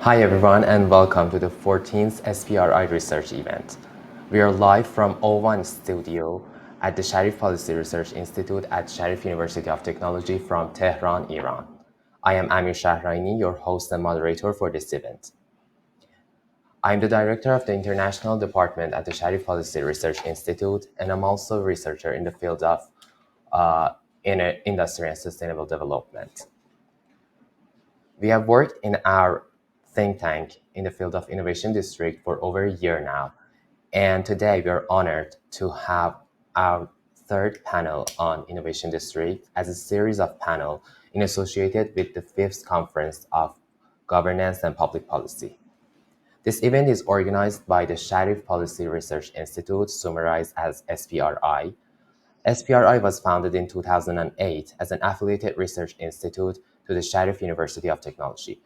Hi everyone and welcome to the 14th SPRI research event. We are live from O1 studio at the Sharif Policy Research Institute at Sharif University of Technology from Tehran, Iran. I am Amir Shahraini, your host and moderator for this event. I am the director of the International Department at the Sharif Policy Research Institute, and I'm also a researcher in the field of industry and sustainable development. We have worked in our think tank in the field of innovation district for over a year now. And today we are honored to have our third panel on innovation district as a series of panel in associated with the fifth conference of governance and public policy. This event is organized by the Sharif Policy Research Institute, summarized as SPRI. SPRI was founded in 2008 as an affiliated research institute to the Sharif University of Technology.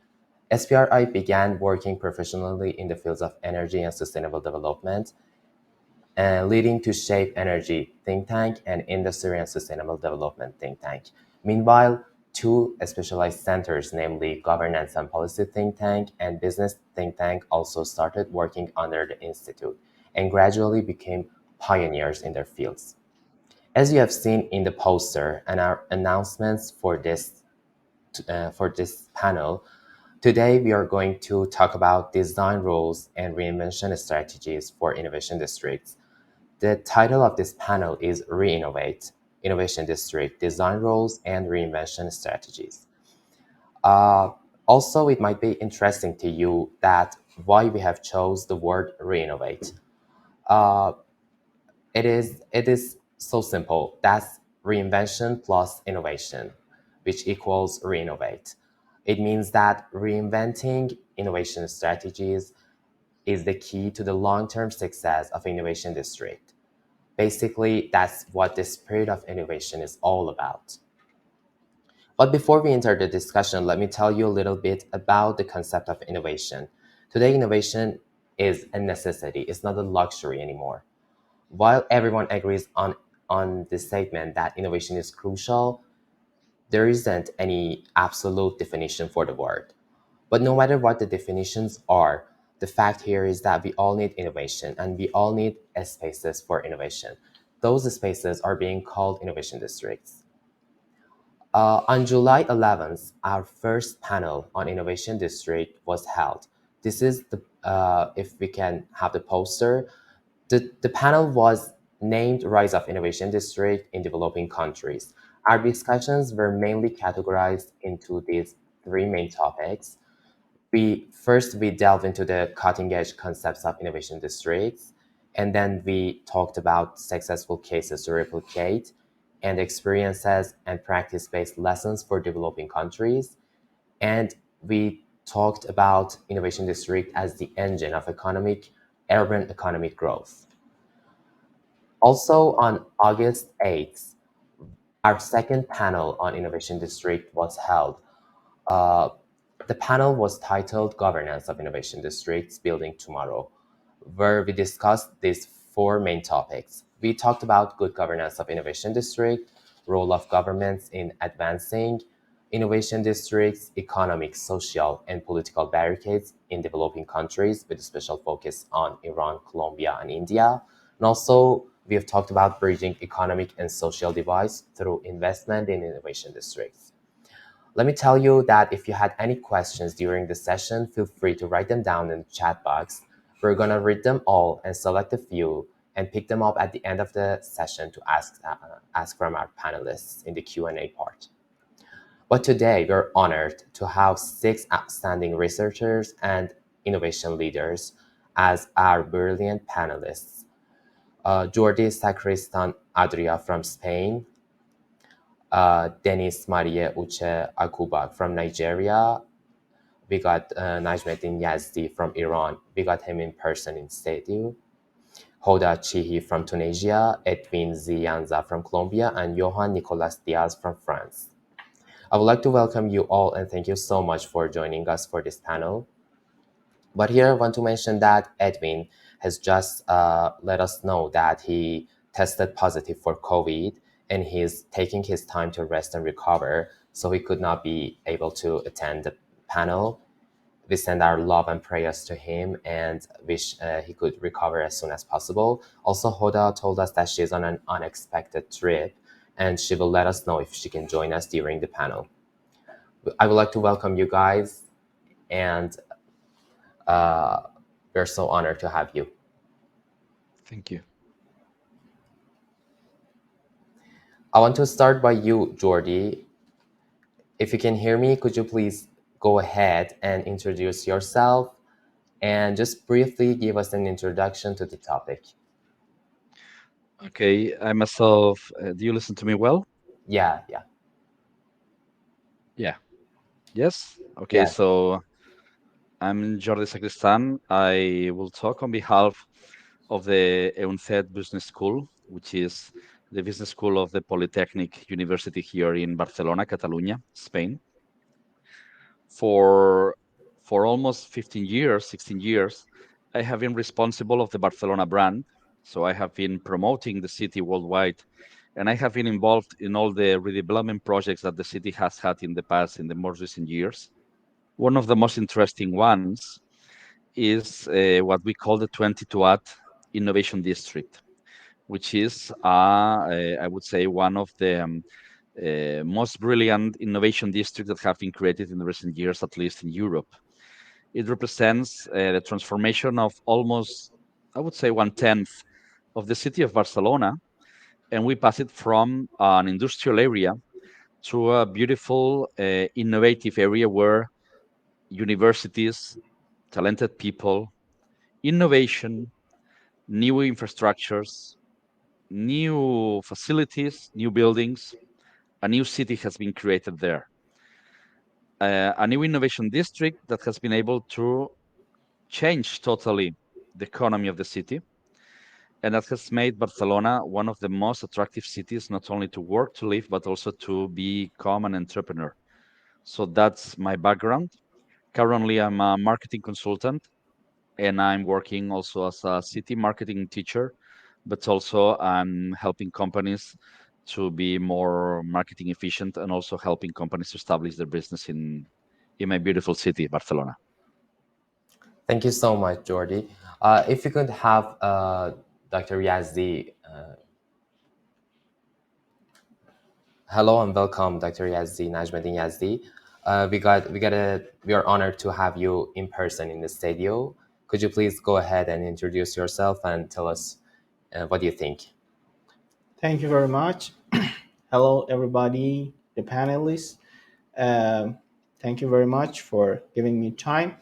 SPRI began working professionally in the fields of energy and sustainable development, leading to Shape Energy think tank and Industry and Sustainable Development think tank. Meanwhile, two specialized centers, namely Governance and Policy think tank and Business think tank, also started working under the institute and gradually became pioneers in their fields. As you have seen in the poster and our announcements for this panel, today we are going to talk about design rules and reinvention strategies for innovation districts. The title of this panel is REINNOVATE, Innovation District Design Rules and Reinvention Strategies. Uh, Also, it might be interesting to you that why we have chose the word reinnovate. Uh, it is so simple. That's reinvention plus innovation, which equals reinnovate. It means that reinventing innovation strategies is the key to the long-term success of innovation district. Basically, that's what the spirit of innovation is all about. But before we enter the discussion, let me tell you a little bit about the concept of innovation. Today, innovation is a necessity. It's not a luxury anymore. While everyone agrees on the statement that innovation is crucial, there isn't any absolute definition for the word. But no matter what the definitions are, the fact here is that we all need innovation and we all need spaces for innovation. Those spaces are being called innovation districts. On July 11th, our first panel on innovation district was held. This is if we can have the poster, the panel was named Rise of Innovation District in Developing Countries. Our discussions were mainly categorized into these three main topics. We delved into the cutting edge concepts of innovation districts, and then we talked about successful cases to replicate and experiences and practice based lessons for developing countries. And we talked about innovation district as the engine of urban economic growth. Also, on August 8th, our second panel on Innovation District was held. Uh, the panel was titled Governance of Innovation Districts Building Tomorrow, where we discussed these four main topics. We talked about good governance of innovation district, role of governments in advancing innovation districts, economic, social, and political barricades in developing countries with a special focus on Iran, Colombia, and India. And also, we have talked about bridging economic and social divides through investment in innovation districts. Let me tell you that if you had any questions during the session, feel free to write them down in the chat box. We're going to read them all and select a few and pick them up at the end of the session to ask from our panelists in the Q&A part. But today, we're honored to have six outstanding researchers and innovation leaders as our brilliant panelists. Jordi Sacristan Adria from Spain, Denis Marie Uche Akuba from Nigeria. We got Najmeddin Yazdi from Iran. We got him in person in Stadium. Hoda Chihi from Tunisia, Edwin Zianza from Colombia, and Johan Nicolas Diaz from France. I would like to welcome you all and thank you so much for joining us for this panel. But here I want to mention that Edwin has just let us know that he tested positive for COVID and he's taking his time to rest and recover, so he could not be able to attend the panel. we send our love and prayers to him and wish he could recover as soon as possible. Also, Hoda told us that she is on an unexpected trip and she will let us know if she can join us during the panel. I would like to welcome you guys, and we're so honored to have you. Thank you. I want to start by you, Jordi. If you can hear me, could you please go ahead and introduce yourself and just briefly give us an introduction to the topic? Okay, I myself, do you listen to me well? Yeah, yeah, Yeah. Yes? Okay, yeah. so I'm Jordi Sacristan. I will talk on behalf of the EUNCED Business School, which is the business school of the Polytechnic University here in Barcelona, Catalonia, Spain. For for almost 15 years, 16 years, I have been responsible of the Barcelona brand. So I have been promoting the city worldwide, and I have been involved in all the redevelopment projects that the city has had in the past, in the more recent years. One of the most interesting ones is what we call the 22 at Innovation District, which is, I would say, one of the most brilliant innovation districts that have been created in the recent years, at least in Europe. It represents the transformation of almost, I would say, 1/10 of the city of Barcelona, and we pass it from an industrial area to a beautiful, innovative area where universities, talented people, innovation, new infrastructures, new facilities, new buildings, a new city has been created there. A new innovation district that has been able to change totally the economy of the city, and that has made Barcelona one of the most attractive cities, not only to work, to live, but also to become an entrepreneur. So that's my background. Currently, I'm a marketing consultant, and I'm working also as a city marketing teacher, but also I'm helping companies to be more marketing efficient and also helping companies to establish their business in my beautiful city, Barcelona. Thank you so much, Jordi. If you could have Dr. Yazdi, hello and welcome, Dr. Yazdi, Najmuddin Yazdi. We are honored to have you in person in the studio. Could you please go ahead and introduce yourself and tell us what do you think? Thank you very much. Hello, everybody, the panelists. Um, Thank you very much for giving me time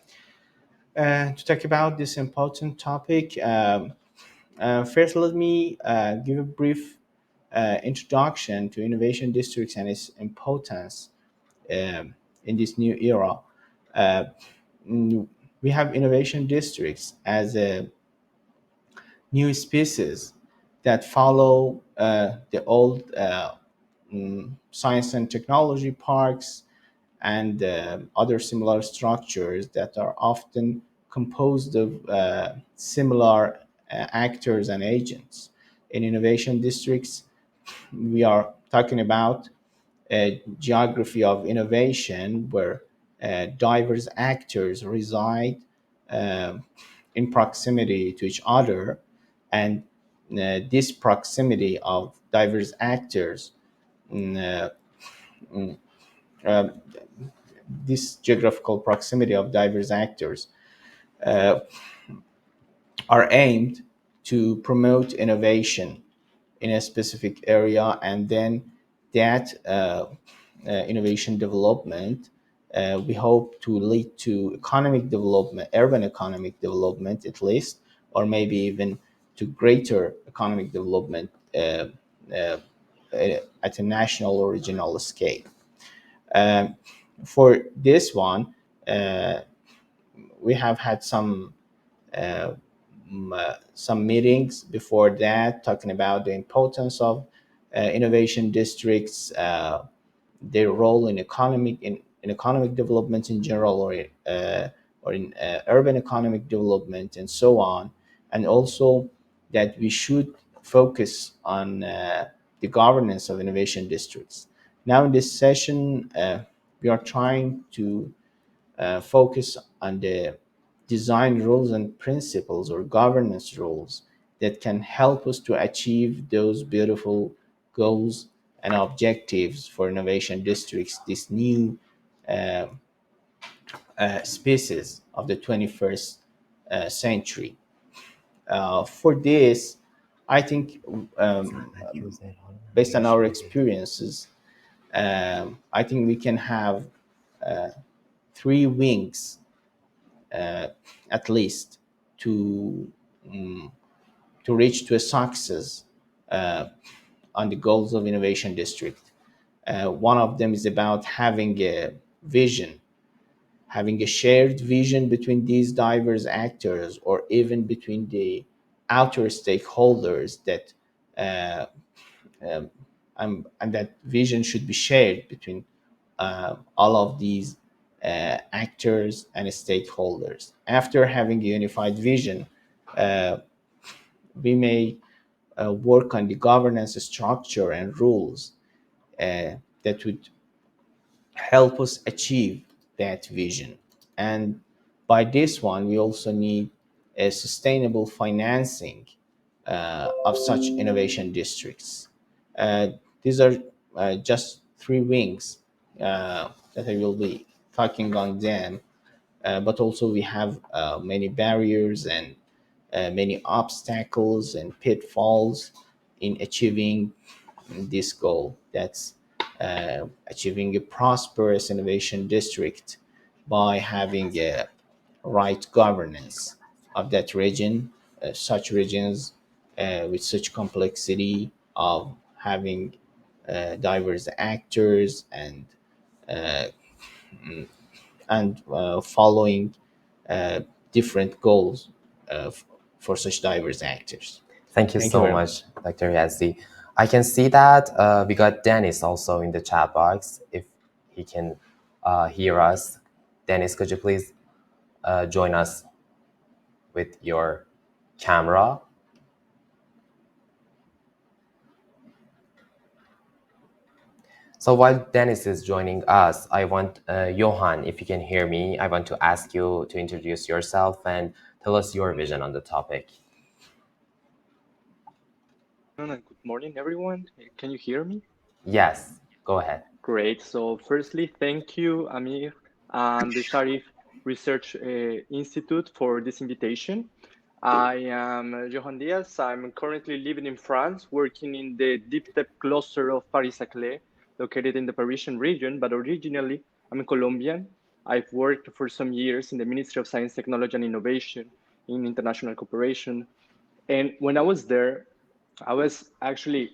to talk about this important topic. First, let me give a brief introduction to innovation districts and its importance in this new era. Uh, we have innovation districts as a new species that follow the old science and technology parks and other similar structures that are often composed of similar actors and agents. In innovation districts, we are talking about a geography of innovation where diverse actors reside uh, in proximity to each other, and this proximity of diverse actors, mm, uh, mm, uh, this geographical proximity of diverse actors uh, are aimed to promote innovation in a specific area, and then that innovation development we hope to lead to economic development, urban economic development at least, or maybe even to greater economic development uh, at a national or regional scale. Um, for this one, uh, we have had uh, some meetings before that talking about the importance of innovation districts, their role in economic development in general, or in urban economic development, and so on, and also that we should focus on the governance of innovation districts. Now, in this session, we are trying to focus on the design rules and principles or governance rules that can help us to achieve those beautiful goals and objectives for innovation districts, this new uh, species of the 21st century. For this, I think, based on our experiences, I think we can have three wings at least to to reach to a success uh, on the goals of innovation district. One of them is about having a vision, having a shared vision between these diverse actors, or even between the outer stakeholders that uh, um, and that vision should be shared between all of these actors and stakeholders. After having a unified vision, uh, we may work on the governance structure and rules that would help us achieve that vision. And by this one, we also need a sustainable financing of such innovation districts. Uh, these are just three wings that I will be talking on them, but also we have many barriers and many obstacles and pitfalls in achieving this goal. That's achieving a prosperous innovation district by having a right governance of that region, such regions with such complexity of having diverse actors and following uh, different goals uh, f- for such diverse actors. Thank you Thank you so very much, much. Dr. Yazdi. I can see that we got Dennis also in the chat box. If he can hear us, Dennis, could you please join us with your camera? So while Dennis is joining us, I want Johan, if you can hear me, I want to ask you to introduce yourself and tell us your vision on the topic. Good morning, everyone. Can you hear me? Yes, go ahead. Great. So, firstly, thank you, Amir, and the Sharif Research Institute for this invitation. I am Johan Diaz. I'm currently living in France, working in the deep tech cluster of Paris-Saclay, located in the Parisian region, but originally I'm Colombian. I've worked for some years in the Ministry of Science, Technology, and Innovation in international cooperation. And when I was there, I was actually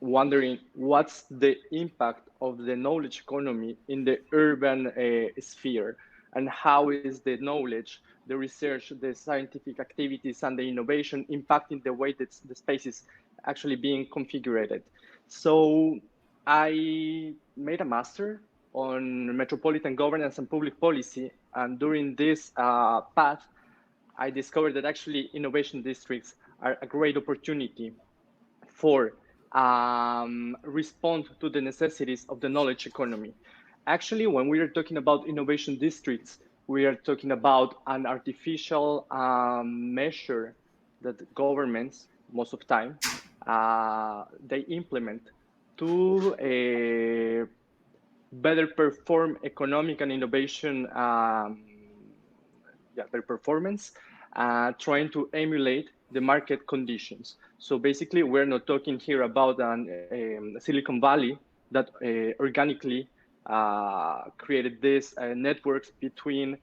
wondering what's the impact of the knowledge economy in the urban sphere, and how is the knowledge, the research, the scientific activities, and the innovation impacting the way that the space is actually being configured. So I made a master on metropolitan governance and public policy, and during this path, I discovered that actually innovation districts are a great opportunity for respond to the necessities of the knowledge economy. Actually, when we are talking about innovation districts, we are talking about an artificial measure that governments, most of the time, they implement to better perform economic and innovation their performance, trying to emulate the market conditions. So basically, we're not talking here about Silicon Valley that organically created these networks between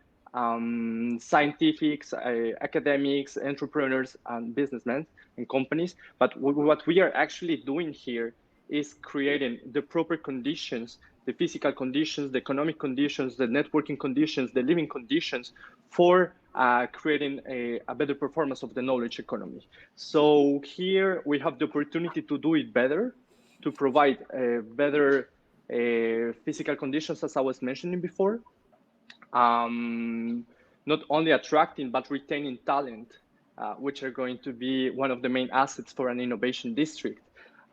scientifics, academics, entrepreneurs, and businessmen and companies. But what we are actually doing here is creating the proper conditions, the physical conditions, the economic conditions, the networking conditions, the living conditions for creating a better performance of the knowledge economy. So here we have the opportunity to do it better, to provide better physical conditions, as I was mentioning before, not only attracting but retaining talent, which are going to be one of the main assets for an innovation district.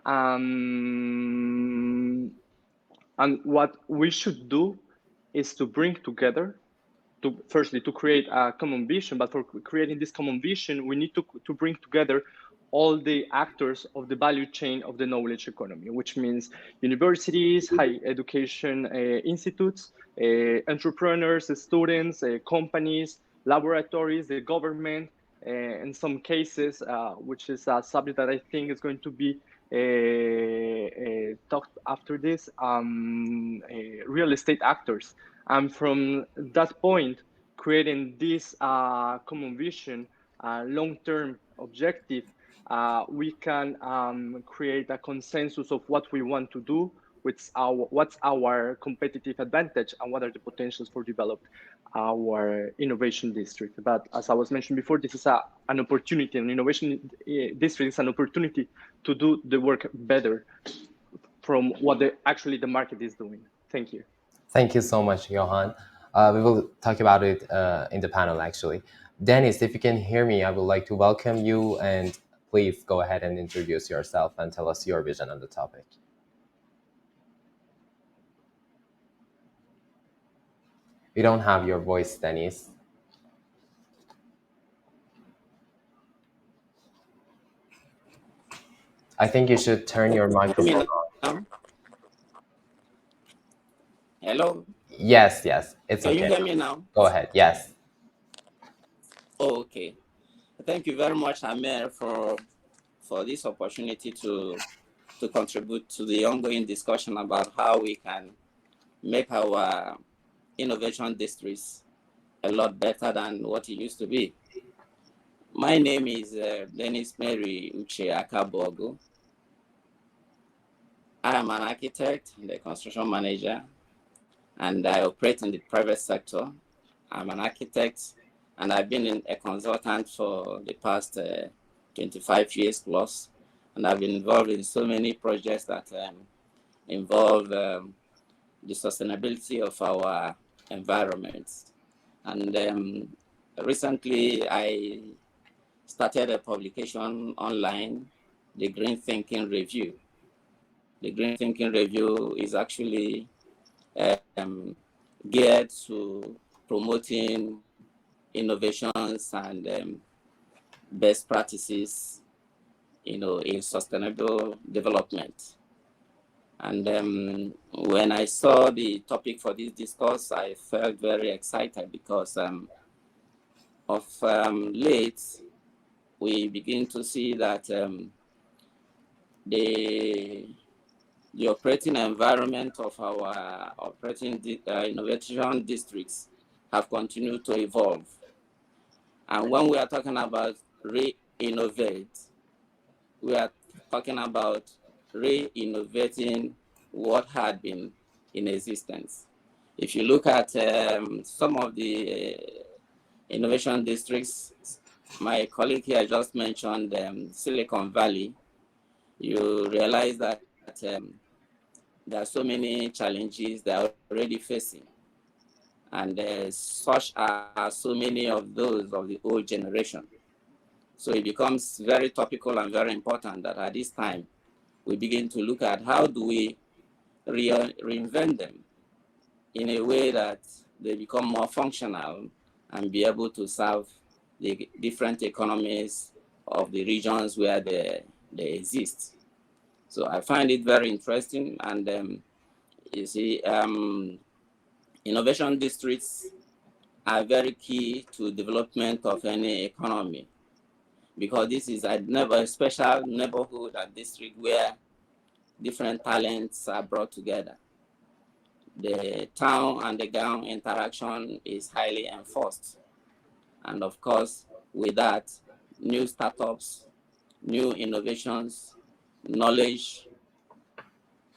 And what we should do is to bring together firstly to create a common vision, but for creating this common vision, we need to bring together all the actors of the value chain of the knowledge economy, which means universities, high education institutes, entrepreneurs, students, companies, laboratories, the government, in some cases, which is a subject that I think is going to be talked after this, real estate actors. And from that point, creating this common vision, long-term objective, we can create a consensus of what we want to do, what's our competitive advantage, and what are the potentials for develop our innovation district. But as I was mentioned before, this is an opportunity. An innovation district is an opportunity to do the work better from what actually the market is doing. Thank you. Thank you so much, Johan. We will talk about it in the panel, actually. Dennis, if you can hear me, I would like to welcome you, and please go ahead and introduce yourself and tell us your vision on the topic. We don't have your voice, Dennis. I think you should turn your microphone on. Hello? Yes, it's Can okay. you hear me now? Go ahead, yes. Oh, okay. Thank you very much, Amir, for this opportunity to contribute to the ongoing discussion about how we can make our innovation districts a lot better than what it used to be. My name is Dennis Mary Uche Akabogu. I am an architect and a construction manager, and I operate in the private sector. I'm an architect, and I've been a consultant for the past 25 years plus, and I've been involved in so many projects that involve the sustainability of our environment. And recently, I started a publication online, the Green Thinking Review. The Green Thinking Review is actually geared to promoting innovations and best practices, in sustainable development. And when I saw the topic for this discourse, I felt very excited because of late, we begin to see that the operating environment of our operating innovation districts have continued to evolve. And when we are talking about re-innovate, we are talking about re-innovating what had been in existence. If you look at some of the innovation districts, my colleague here just mentioned Silicon Valley, you realize that there are so many challenges they are already facing. And such are so many of those of the old generation. So it becomes very topical and very important that at this time, we begin to look at how do we reinvent them in a way that they become more functional and be able to serve the different economies of the regions where they exist. So I find it very interesting. And you see, innovation districts are very key to development of any economy, because this is a special neighborhood and district where different talents are brought together. The town and the ground interaction is highly enforced. And of course, with that, new startups, new innovations, knowledge,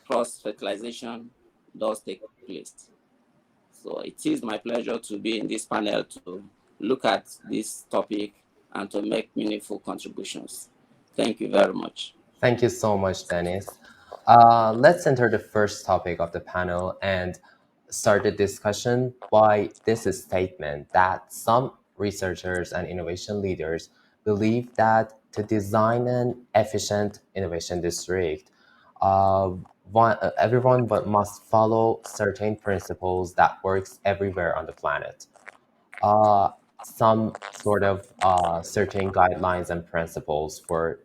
cross-fertilization does take place. So it is my pleasure to be in this panel to look at this topic and to make meaningful contributions. Thank you very much. Thank you so much, Dennis. Let's enter the first topic of the panel and start the discussion by this statement that some researchers and innovation leaders believe that to design an efficient innovation district, everyone must follow certain principles that works everywhere on the planet. some sort of certain guidelines and principles for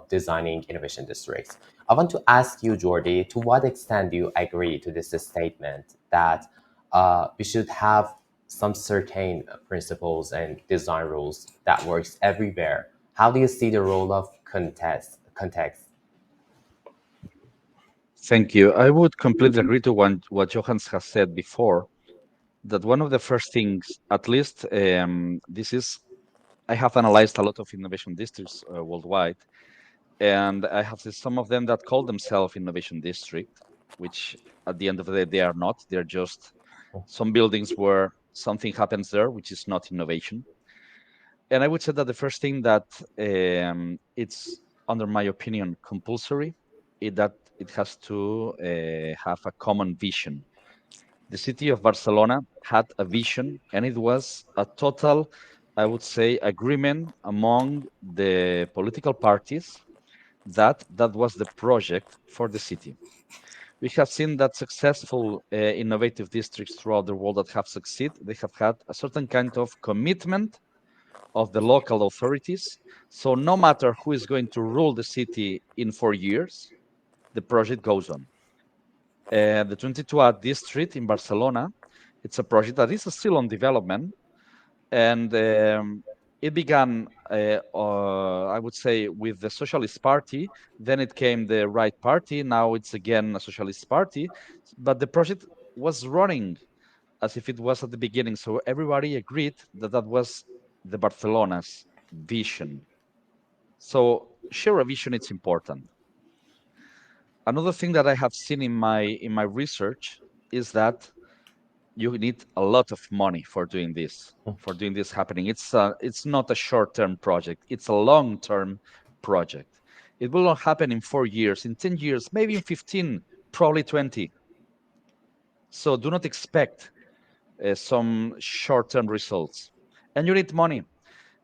designing innovation districts. I want to ask you, Jordi, to what extent do you agree to this statement that we should have some certain principles and design rules that works everywhere? How do you see the role of context? Thank you. I would completely agree to what Johannes has said before, that one of the first things, at least I have analyzed a lot of innovation districts worldwide, and I have seen some of them that call themselves innovation district, which at the end of the day, they are not. They're just some buildings where something happens there, which is not innovation. And I would say that the first thing that it's, under my opinion, compulsory is that it has to have a common vision. The city of Barcelona had a vision, and it was a total, I would say, agreement among the political parties that that was the project for the city. We have seen that successful innovative districts throughout the world that have succeeded, they have had a certain kind of commitment of the local authorities. So no matter who is going to rule the city in 4 years, the project goes on. The 22 district in Barcelona, it's a project that is still on development, and it began, I would say, with the Socialist Party. Then it came the Right Party. Now it's again a Socialist Party. But the project was running as if it was at the beginning. So everybody agreed that that was the Barcelona's vision. So share a vision, it's important. Another thing that I have seen in my research is that you need a lot of money for doing this happening. It's not a short-term project, it's a long-term project. It will not happen in 4 years, in 10 years, maybe in 15, probably 20. So do not expect some short-term results, and you need money.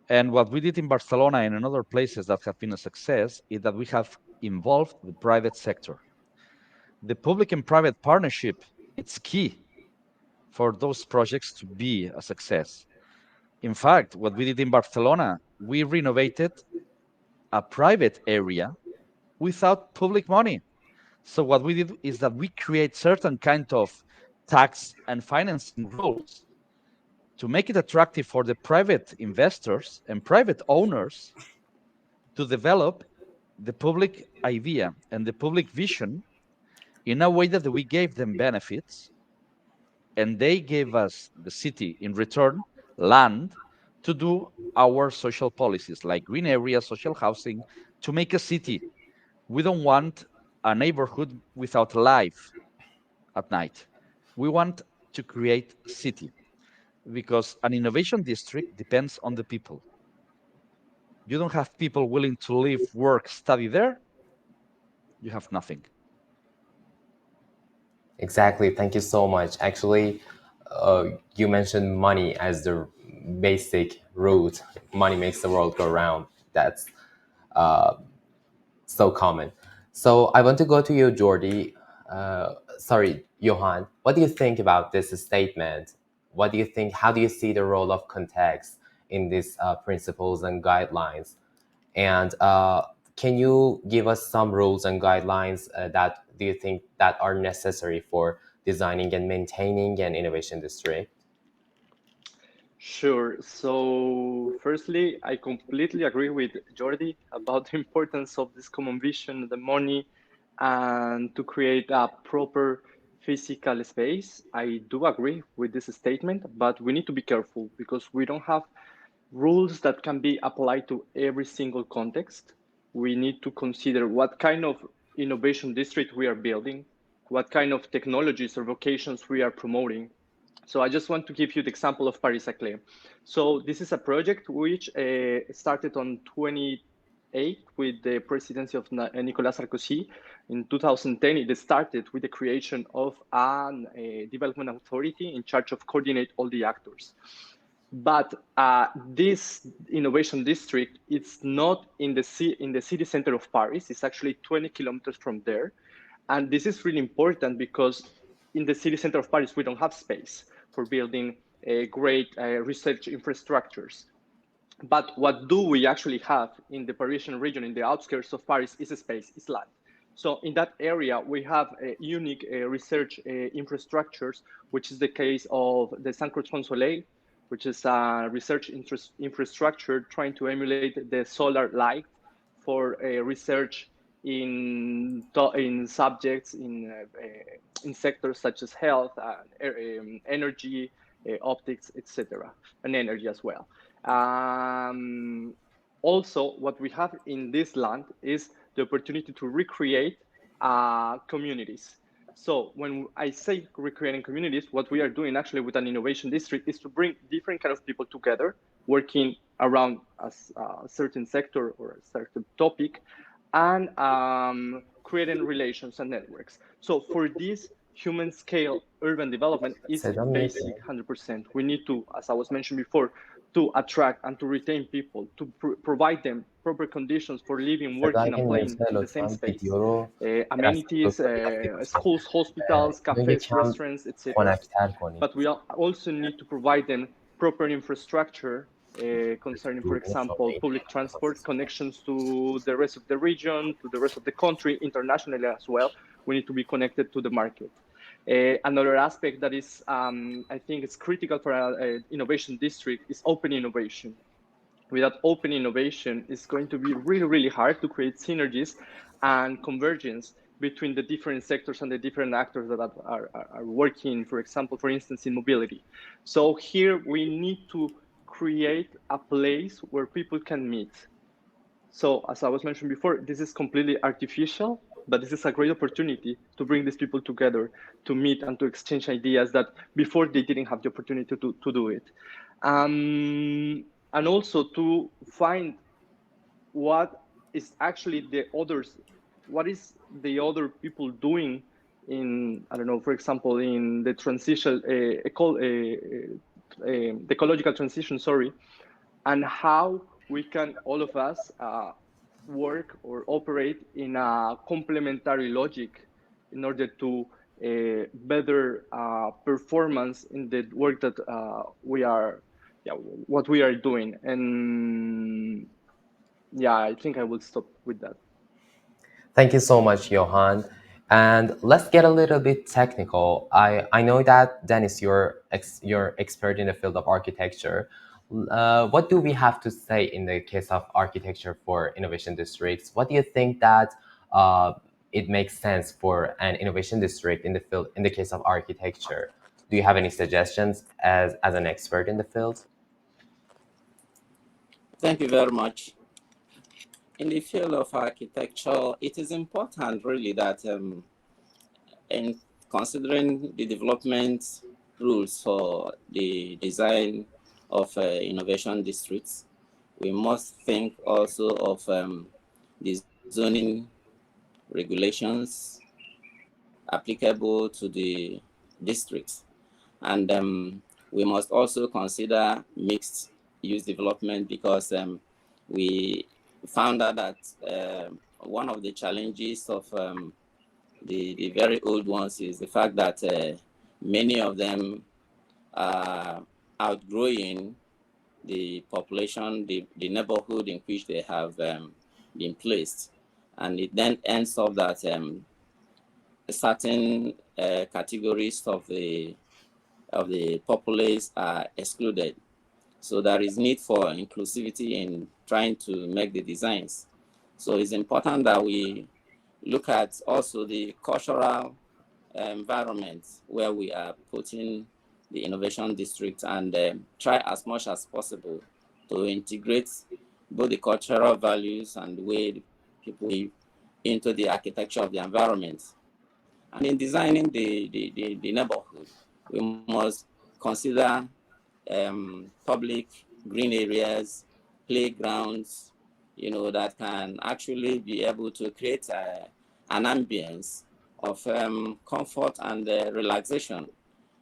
And what we did in Barcelona and in other places that have been a success is that we have involved the private sector. The public and private partnership, it's key for those projects to be a success. In fact, what we did in Barcelona, we renovated a private area without public money. So what we did is that we create certain kind of tax and financing rules to make it attractive for the private investors and private owners to develop the public idea and the public vision in a way that we gave them benefits, and they gave us, the city, in return, land to do our social policies like green areas, social housing, to make a city. We don't want a neighborhood without life at night. We want to create a city, because an innovation district depends on the people. You don't have people willing to live, work, study there, you have nothing. Exactly. Thank you so much. Actually, you mentioned money as the basic root. Money makes the world go round. That's so common. So I want to go to you, Jordi. Sorry, Johan. What do you think about this statement? What do you think? How do you see the role of context in these principles and guidelines? And can you give us some rules and guidelines that do you think that are necessary for designing and maintaining an innovation district? Sure. So, firstly, I completely agree with Jordi about the importance of this common vision, the money, and to create a proper physical space. I do agree with this statement, but we need to be careful because we don't have rules that can be applied to every single context. We need to consider what kind of innovation district we are building, what kind of technologies or vocations we are promoting. So I just want to give you the example of Paris Saclay. So this is a project which started on 28 with the presidency of Nicolas Sarkozy. In 2010, it started with the creation of a development authority in charge of coordinate all the actors. But this innovation district, it's not in the city center of Paris. It's actually 20 kilometers from there. And this is really important because in the city center of Paris, we don't have space for building great research infrastructures. But what do we actually have in the Parisian region, in the outskirts of Paris, is a space, is land. So in that area, we have unique research infrastructures, which is the case of the Saint-Croix-Soleil, which is a research infrastructure trying to emulate the solar light for research in subjects in sectors such as health, energy, optics, etc., and energy as well. Also, what we have in this land is the opportunity to recreate communities. So when I say recreating communities, what we are doing actually with an innovation district is to bring different kind of people together, working around a certain sector or a certain topic, and creating relations and networks. So for this, human scale urban development is basic 100%. We need to, as I was mentioned before, to attract and to retain people, to provide them proper conditions for living, working, and playing in the same space. Amenities, schools, hospitals, cafes, restaurants, etc. But we also need to provide them proper infrastructure concerning, for example, public transport, connections to the rest of the region, to the rest of the country, internationally as well. We need to be connected to the market. Another aspect that is, I think, is critical for an innovation district is open innovation. Without open innovation, it's going to be really, really hard to create synergies and convergence between the different sectors and the different actors that are working, for example, for instance, in mobility. So here we need to create a place where people can meet. So as I was mentioned before, this is completely artificial, but this is a great opportunity to bring these people together, to meet and to exchange ideas that before they didn't have the opportunity to do it. And also to find what is actually the others, what is the other people doing in, I don't know, for example, in the transition, the ecological transition, sorry, and how we can, all of us, work or operate in a complementary logic in order to better performance in the work that what we are doing. And yeah, I think I will stop with that. Thank you so much, Johan. And let's get a little bit technical. I know that, Dennis, you're expert in the field of architecture. What do we have to say in the case of architecture for innovation districts? What do you think that it makes sense for an innovation district in the field, in the case of architecture? Do you have any suggestions as an expert in the field? Thank you very much. In the field of architecture, it is important really that in considering the development rules for the design of innovation districts, we must think also of the zoning regulations applicable to the districts. And we must also consider mixed use development, because we found out that one of the challenges of the very old ones is the fact that many of them are outgrowing the population, the neighborhood in which they have been placed. And it then ends up that certain categories of the populace are excluded. So there is need for inclusivity in trying to make the designs. So it's important that we look at also the cultural environment where we are putting the innovation district, and try as much as possible to integrate both the cultural values and the way people live into the architecture of the environment. And in designing the neighborhood, we must consider public green areas, playgrounds, that can actually be able to create an ambience of comfort and relaxation,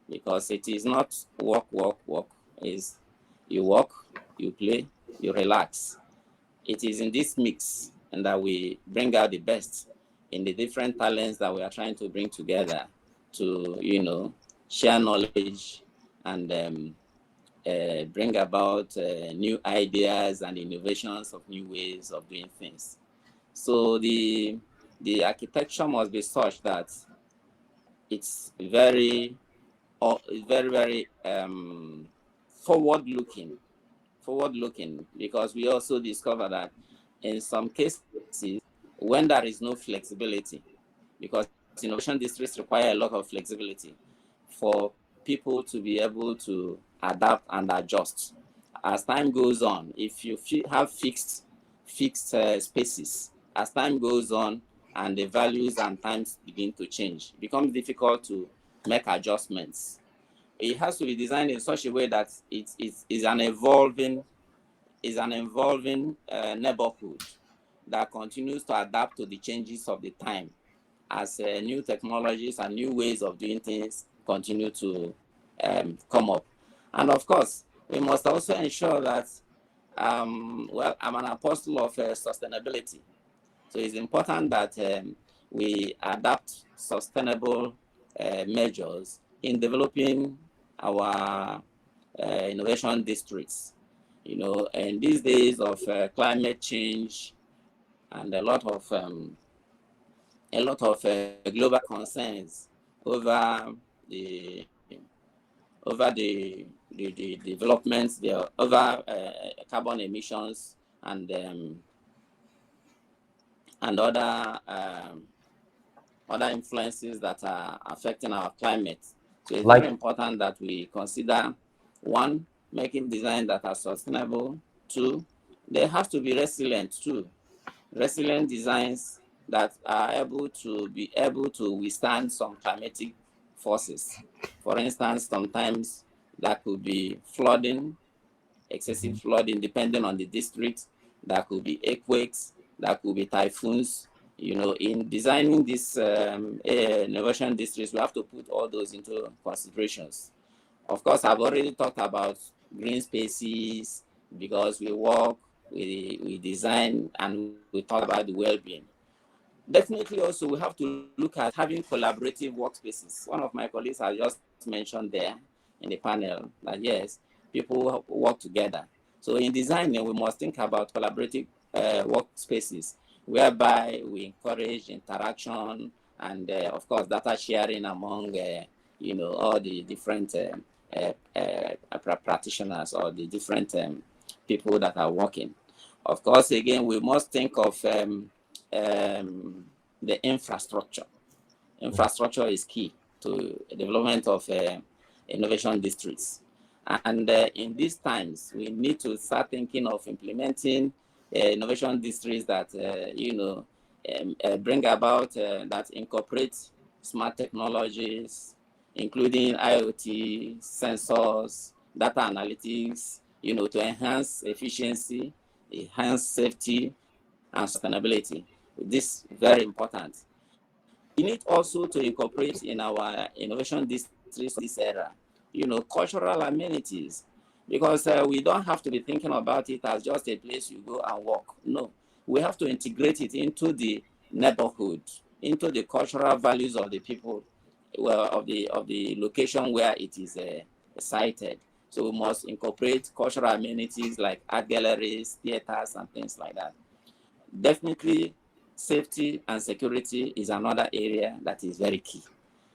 because it is not work. Is you work, you play, you relax. It is in this mix and that we bring out the best in the different talents that we are trying to bring together to, share knowledge and bring about new ideas and innovations of new ways of doing things. So the architecture must be such that it's very forward looking, because we also discover that in some cases, when there is no flexibility, because innovation districts require a lot of flexibility for people to be able to adapt and adjust. As time goes on, if you have fixed spaces, as time goes on and the values and times begin to change, it becomes difficult to make adjustments. It has to be designed in such a way that it is an evolving neighborhood that continues to adapt to the changes of the time as new technologies and new ways of doing things continue to come up. And of course, we must also ensure that, well, I'm an apostle of sustainability. So it's important that we adapt sustainable measures in developing our innovation districts. You know, in these days of climate change and a lot of global concerns over the developments, over carbon emissions and other influences that are affecting our climate. So it's very important that we consider, one, making designs that are sustainable. Two, they have to be resilient too. Resilient designs that are able to withstand some climatic forces. For instance, sometimes that could be flooding, excessive flooding, depending on the district. That could be earthquakes, that could be typhoons. You know, in designing this innovation districts, we have to put all those into considerations. Of course, I've already talked about green spaces, because we work, we design, and we talk about the well-being. Definitely also, we have to look at having collaborative workspaces. One of my colleagues has just mentioned there in the panel that yes, people work together. So in designing, we must think about collaborative workspaces, whereby we encourage interaction and of course data sharing among all the different practitioners or the different people that are working. Of course, again, we must think of the infrastructure. Infrastructure is key to the development of innovation districts. And in these times, we need to start thinking of implementing innovation districts that, bring about, that incorporate smart technologies, including IoT, sensors, data analytics, to enhance efficiency, enhance safety, and sustainability. This is very important. We need also to incorporate in our innovation districts this era, cultural amenities, because we don't have to be thinking about it as just a place you go and work. No, we have to integrate it into the neighborhood, into the cultural values of the people, of the location where it is sited. So we must incorporate cultural amenities like art galleries, theaters, and things like that. Definitely, safety and security is another area that is very key.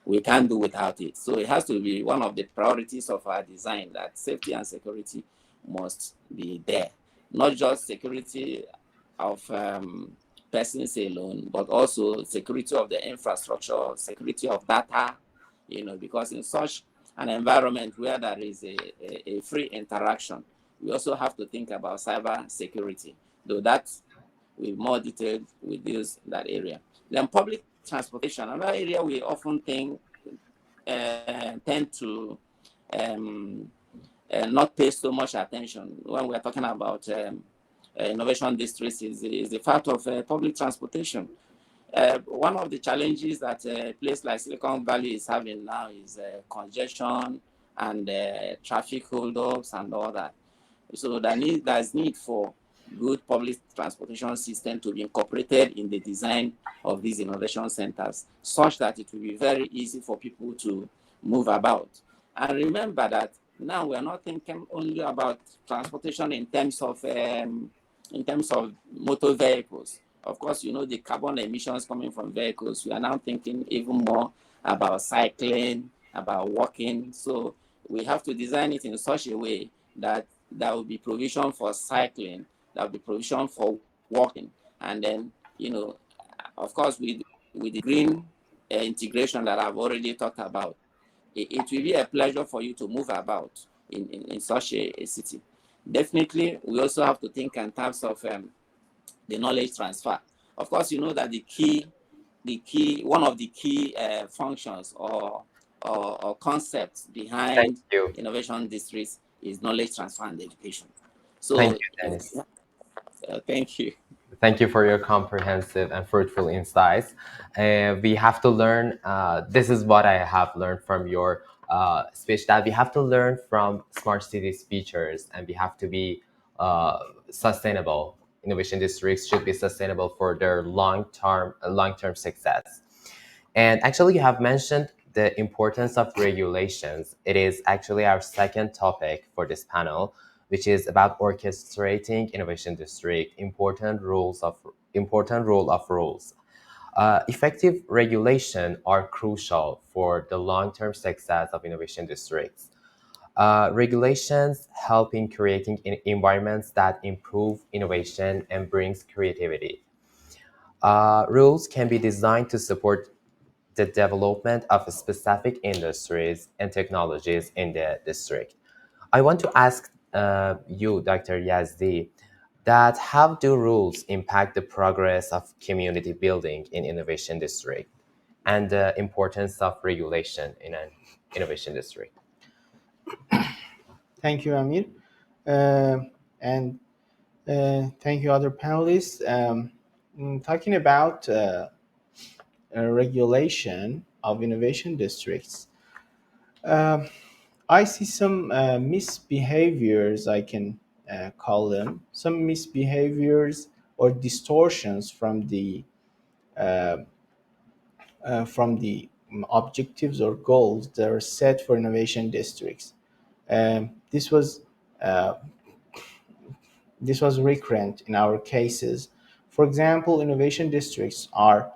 We can't do without it. So it has to be one of the priorities of our design, that safety and security must be there. Not just security of persons alone, but also security of the infrastructure, security of data, because in such an environment where there is a free interaction, we also have to think about cyber security, though that with more detail with that area. Then public transportation, another area we often tend to not pay so much attention when we're talking about innovation districts is the fact of public transportation. One of the challenges that a place like Silicon Valley is having now is congestion and traffic holdups and all that. So there's need for good public transportation system to be incorporated in the design of these innovation centers, such that it will be very easy for people to move about. And remember that Now we are not thinking only about transportation in terms of motor vehicles. Of course, you know, the carbon emissions coming from vehicles. We are now thinking even more about cycling, about walking. So we have to design it in such a way that there will be provision for cycling, there will be provision for walking, and then, you know, of course, with the green integration that I've already talked about, it will be a pleasure for you to move about in such a city. Definitely, we also have to think in terms of the knowledge transfer. Of course, you know that one of the key functions or concepts Thank behind you. innovation districts is knowledge transfer and education. Thank So, you, Dennis. thank you. Thank you for your comprehensive and fruitful insights. We have to learn, this is what I have learned from your speech, that we have to learn from smart cities features, and we have to be sustainable. Innovation districts should be sustainable for their long-term success. And actually, you have mentioned the importance of regulations. It is actually our second topic for this panel, which is about orchestrating innovation district, important role of rules. Effective regulation are crucial for the long-term success of innovation districts. Regulations help in creating environments that improve innovation and brings creativity. Rules can be designed to support the development of specific industries and technologies in the district. I want to ask you, Dr. Yazdi, that how do rules impact the progress of community building in innovation district and the importance of regulation in an innovation district? Thank you, Amir. And thank you, other panelists. Talking about regulation of innovation districts, um, I see some misbehaviors, I can call them, some misbehaviors or distortions uh, from the objectives or goals that are set for innovation districts. Um, this was uh, this was recurrent in our cases. For example, innovation districts are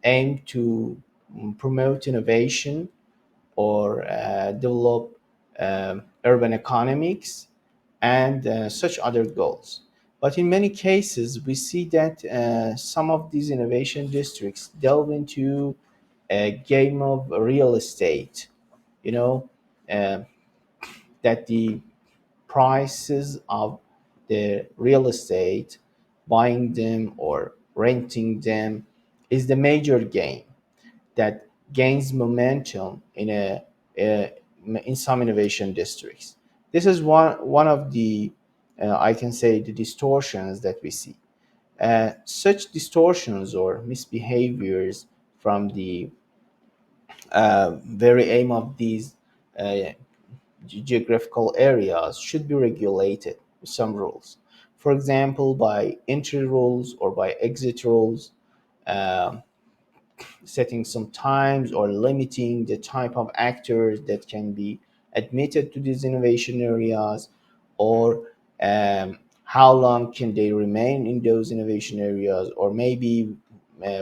aimed to promote innovation or develop urban economics and such other goals. But in many cases, we see that some of these innovation districts delve into a game of real estate. You know, uh, that the prices of the real estate, buying them or renting them, is the major game that gains momentum in some innovation districts. This is one of the I can say the distortions that we see. Such distortions or misbehaviors from the very aim of these uh, geographical areas should be regulated with some rules. For example, by entry rules or by exit rules, um, setting some times or limiting the type of actors that can be admitted to these innovation areas, or how long can they remain in those innovation areas, or maybe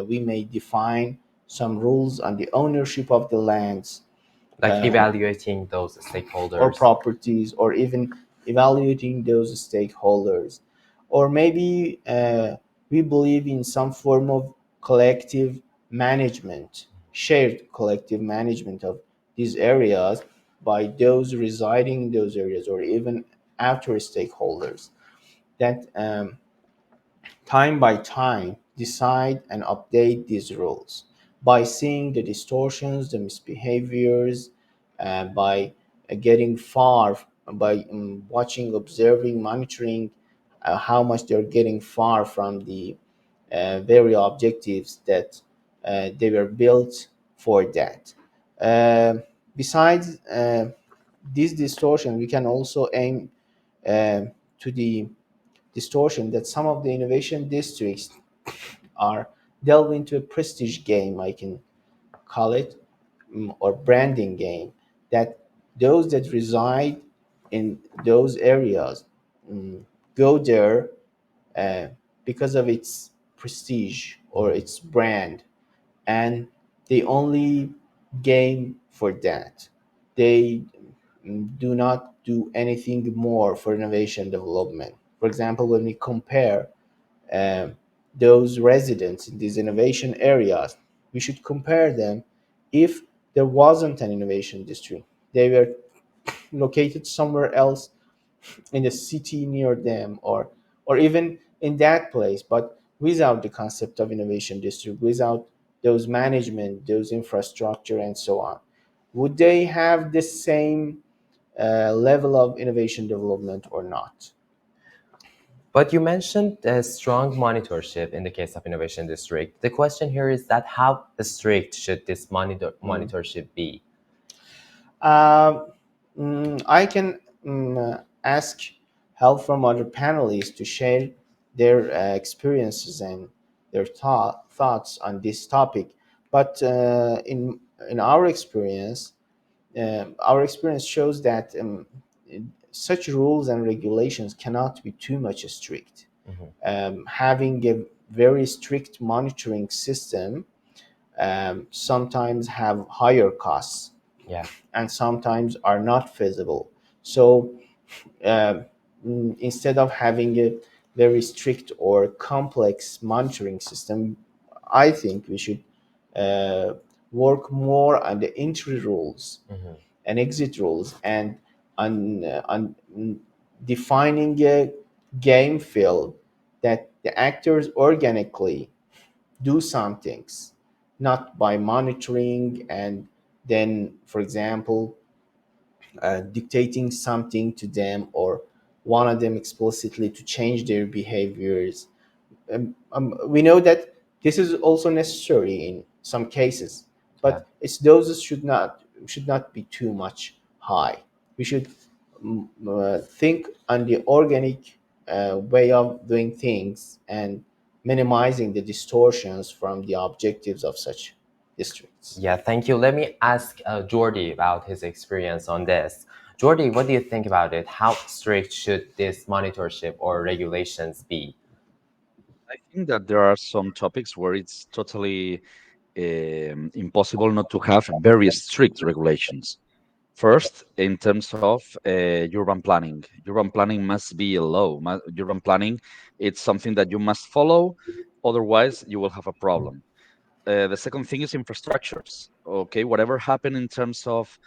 we may define some rules on the ownership of the lands Like uh, evaluating those or stakeholders. properties, or even evaluating those stakeholders. Or maybe we believe in some form of collective management, shared collective management of these areas by those residing in those areas, or even after stakeholders that time by time decide and update these rules by seeing the distortions, the misbehaviors, by getting far, by watching, observing, monitoring how much they're getting far from the very objectives that they were built for that. Uh, Besides this distortion, we can also aim to the distortion that some of the innovation districts are delve into a prestige game, I can call it, or branding game, that those that reside in those areas go there uh, because of its prestige or its brand, and they only gain for that. They do not do anything more for innovation development. For example, when we compare um, those residents in these innovation areas, we should compare them if there wasn't an innovation district. They were located somewhere else in the city near them, or even in that place, but without the concept of innovation district, without those management, those infrastructure, and so on. Would they have the same level of innovation development or not? But you mentioned strong monitorship in the case of innovation district. The question here is that how strict should this monitorship be? Uh, I can ask help from other panelists to share their experiences and their thoughts on this topic. But in our experience shows that such rules and regulations cannot be too much strict. Having a very strict monitoring system sometimes have higher costs Yeah. and sometimes are not feasible. So uh, instead of having a very strict or complex monitoring system, I think we should uh, work more on the entry rules and exit rules, and on defining a game field that the actors organically do some things, not by monitoring and then, for example, dictating something to them or one of them explicitly to change their behaviors. We know that this is also necessary in some cases, Yeah. but its doses should not be too much high. We should think on the organic way of doing things and minimizing the distortions from the objectives of such districts. Yeah, thank you. Let me ask Jordi about his experience on this. Jordi, what do you think about it? How strict should this monitorship or regulations be? I think that there are some topics where it's totally impossible not to have very strict regulations. First, in terms of urban planning, urban planning must be a law. Urban planning, it's something that you must follow, otherwise you will have a problem. The second thing is infrastructures. Okay, whatever happened in terms of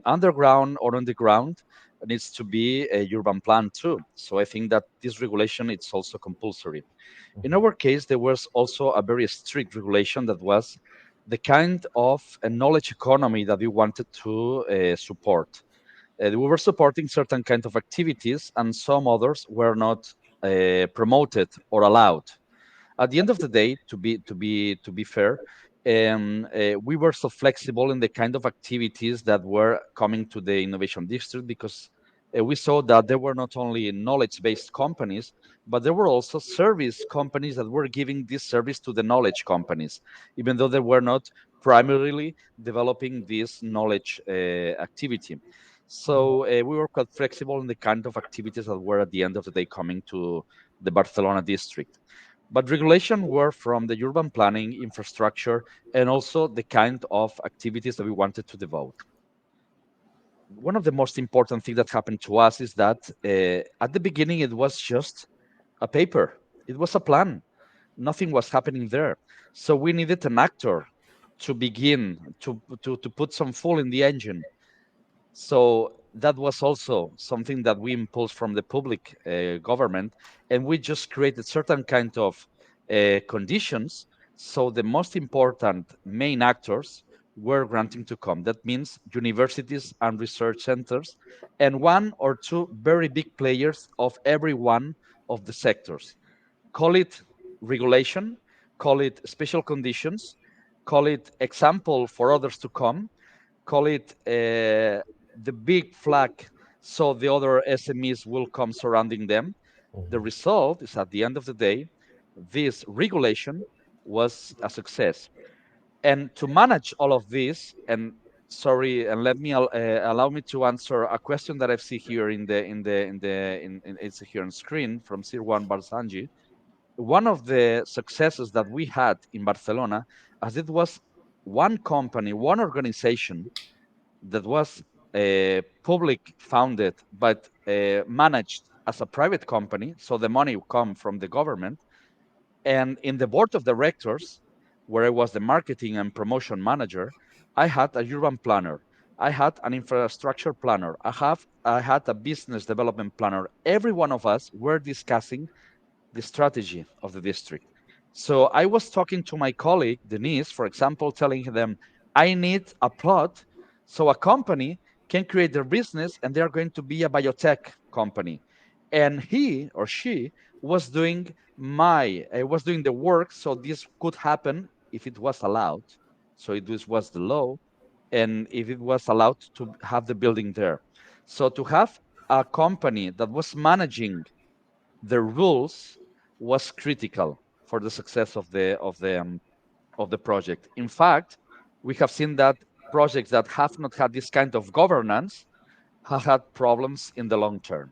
underground or on the ground needs to be a urban plan too. So I think that this regulation it's also compulsory. In our case, there was also a very strict regulation that was the kind of a knowledge economy that we wanted to support. We were supporting certain kind of activities, and some others were not promoted or allowed. At the end of the day, to be fair, we were so flexible in the kind of activities that were coming to the innovation district because we saw that there were not only knowledge-based companies, but there were also service companies that were giving this service to the knowledge companies, even though they were not primarily developing this knowledge activity. So we were quite flexible in the kind of activities that were at the end of the day coming to the Barcelona district. But regulation were from the urban planning, infrastructure, and also the kind of activities that we wanted to devote. One of the most important things that happened to us is that at the beginning it was just a paper, it was a plan, nothing was happening there. So we needed an actor to begin to put some fuel in the engine. So that was also something that we imposed from the public government, and we just created certain kind of conditions. So the most important main actors were granting to come. That means universities and research centers, and one or two very big players of every one of the sectors. Call it regulation, call it special conditions, call it example for others to come, call it the big flag so the other SMEs will come surrounding them. The result is at the end of the day, this regulation was a success. And to manage all of this and sorry, and let me allow me to answer a question that I've seen here it's here on screen from Sirwan Barsanji. One of the successes that we had in Barcelona, as it was one company, one organization that was public founded but managed as a private company, so the money would come from the government. And in the board of directors, where I was the marketing and promotion manager, I had a urban planner, I had an infrastructure planner, I had a business development planner. Every one of us were discussing the strategy of the district. So I was talking to my colleague, Denise, for example, telling them, I need a plot so a company can create their business and they're going to be a biotech company. And he or she was doing was doing the work so this could happen if it was allowed. So it was the law, and if it was allowed to have the building there. So to have a company that was managing the rules was critical for the success of the project. In fact, we have seen that projects that have not had this kind of governance have had problems in the long term.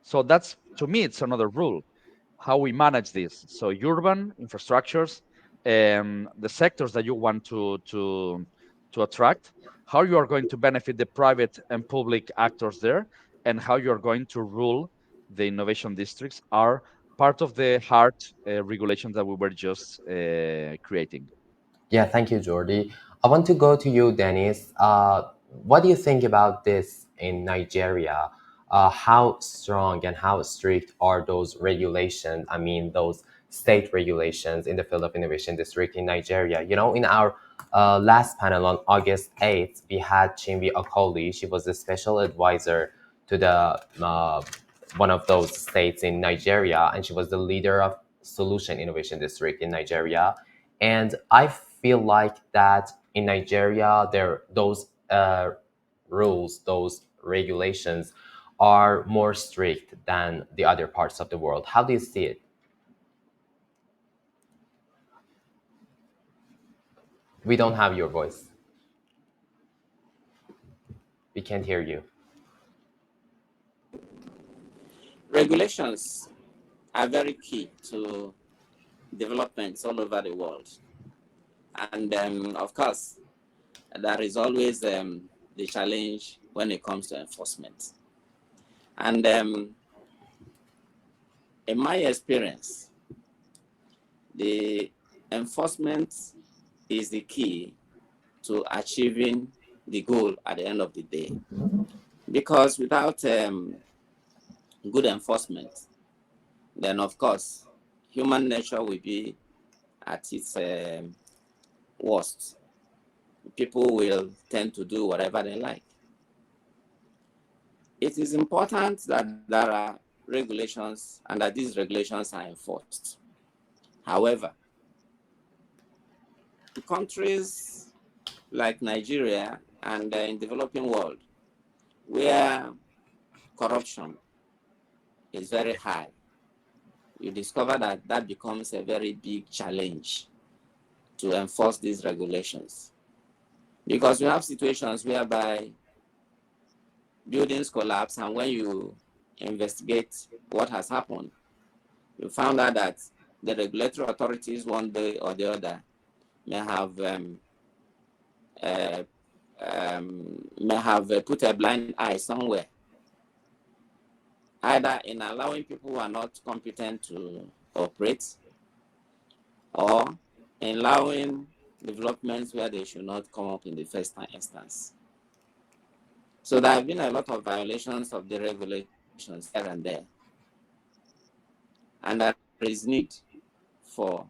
So that's, to me, it's another rule how we manage this. So urban infrastructures, the sectors that you want to attract, how you are going to benefit the private and public actors there, and how you are going to rule the innovation districts are part of the hard regulations that we were just creating. Yeah, thank you, Jordi. I want to go to you, Dennis. What do you think about this in Nigeria? How strong and how strict are those regulations? I mean, those state regulations in the field of innovation district in Nigeria. You know, in our last panel on August 8th, we had Chimbi Okoli. She was the special advisor to the one of those states in Nigeria, and she was the leader of Solution Innovation District in Nigeria. And I feel like that in Nigeria, those rules, those regulations are more strict than the other parts of the world. How do you see it? We don't have your voice. We can't hear you. Regulations are very key to developments all over the world. And of course, there is always the challenge when it comes to enforcement. And in my experience, the enforcement is the key to achieving the goal at the end of the day. Because without good enforcement, then of course, human nature will be at its worst. People will tend to do whatever they like. It is important that there are regulations and that these regulations are enforced. However, in countries like Nigeria and in the developing world, where corruption is very high, you discover that that becomes a very big challenge to enforce these regulations. Because we have situations whereby buildings collapse, and when you investigate what has happened, you found out that the regulatory authorities, one day or the other, may have put a blind eye somewhere, either in allowing people who are not competent to operate, or in allowing developments where they should not come up in the first instance. So there have been a lot of violations of the regulations here and there. And there is need for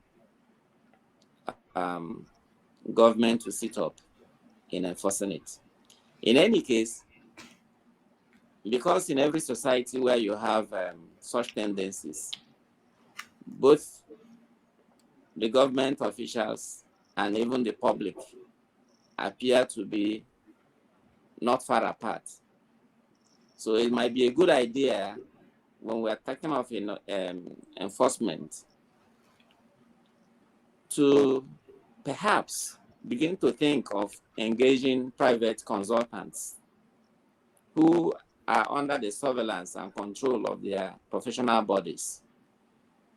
government to sit up in enforcing it. In any case, because in every society where you have such tendencies, both the government officials and even the public appear to be not far apart. So it might be a good idea when we're talking of enforcement to perhaps begin to think of engaging private consultants who are under the surveillance and control of their professional bodies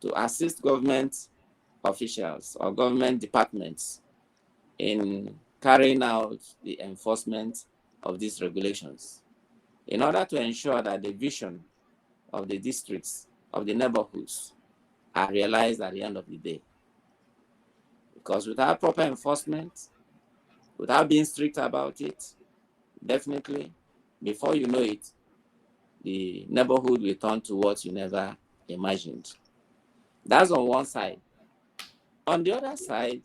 to assist government officials or government departments in carrying out the enforcement of these regulations in order to ensure that the vision of the districts, of the neighborhoods, are realized at the end of the day. Because without proper enforcement, without being strict about it, definitely, before you know it, the neighborhood will turn to what you never imagined. That's on one side. On the other side,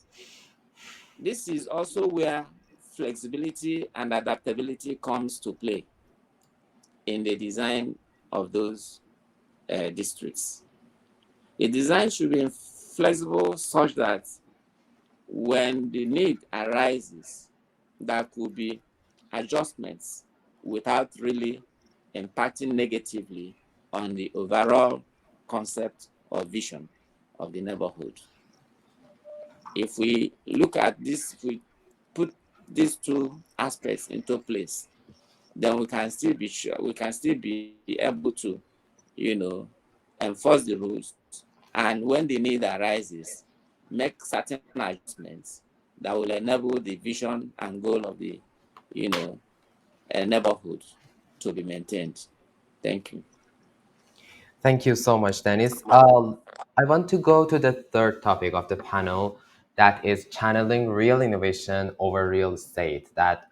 this is also where flexibility and adaptability comes to play in the design of those districts. The design should be flexible such that when the need arises, there could be adjustments without really impacting negatively on the overall concept or vision of the neighborhood. If we look at this, if we put these two aspects into place, then we can still be sure, we can still be able to, enforce the rules. And when the need arises, make certain adjustments that will enable the vision and goal of the, neighborhood to be maintained. Thank you. Thank you so much, Dennis. I want to go to the third topic of the panel, that is channeling real innovation over real estate. That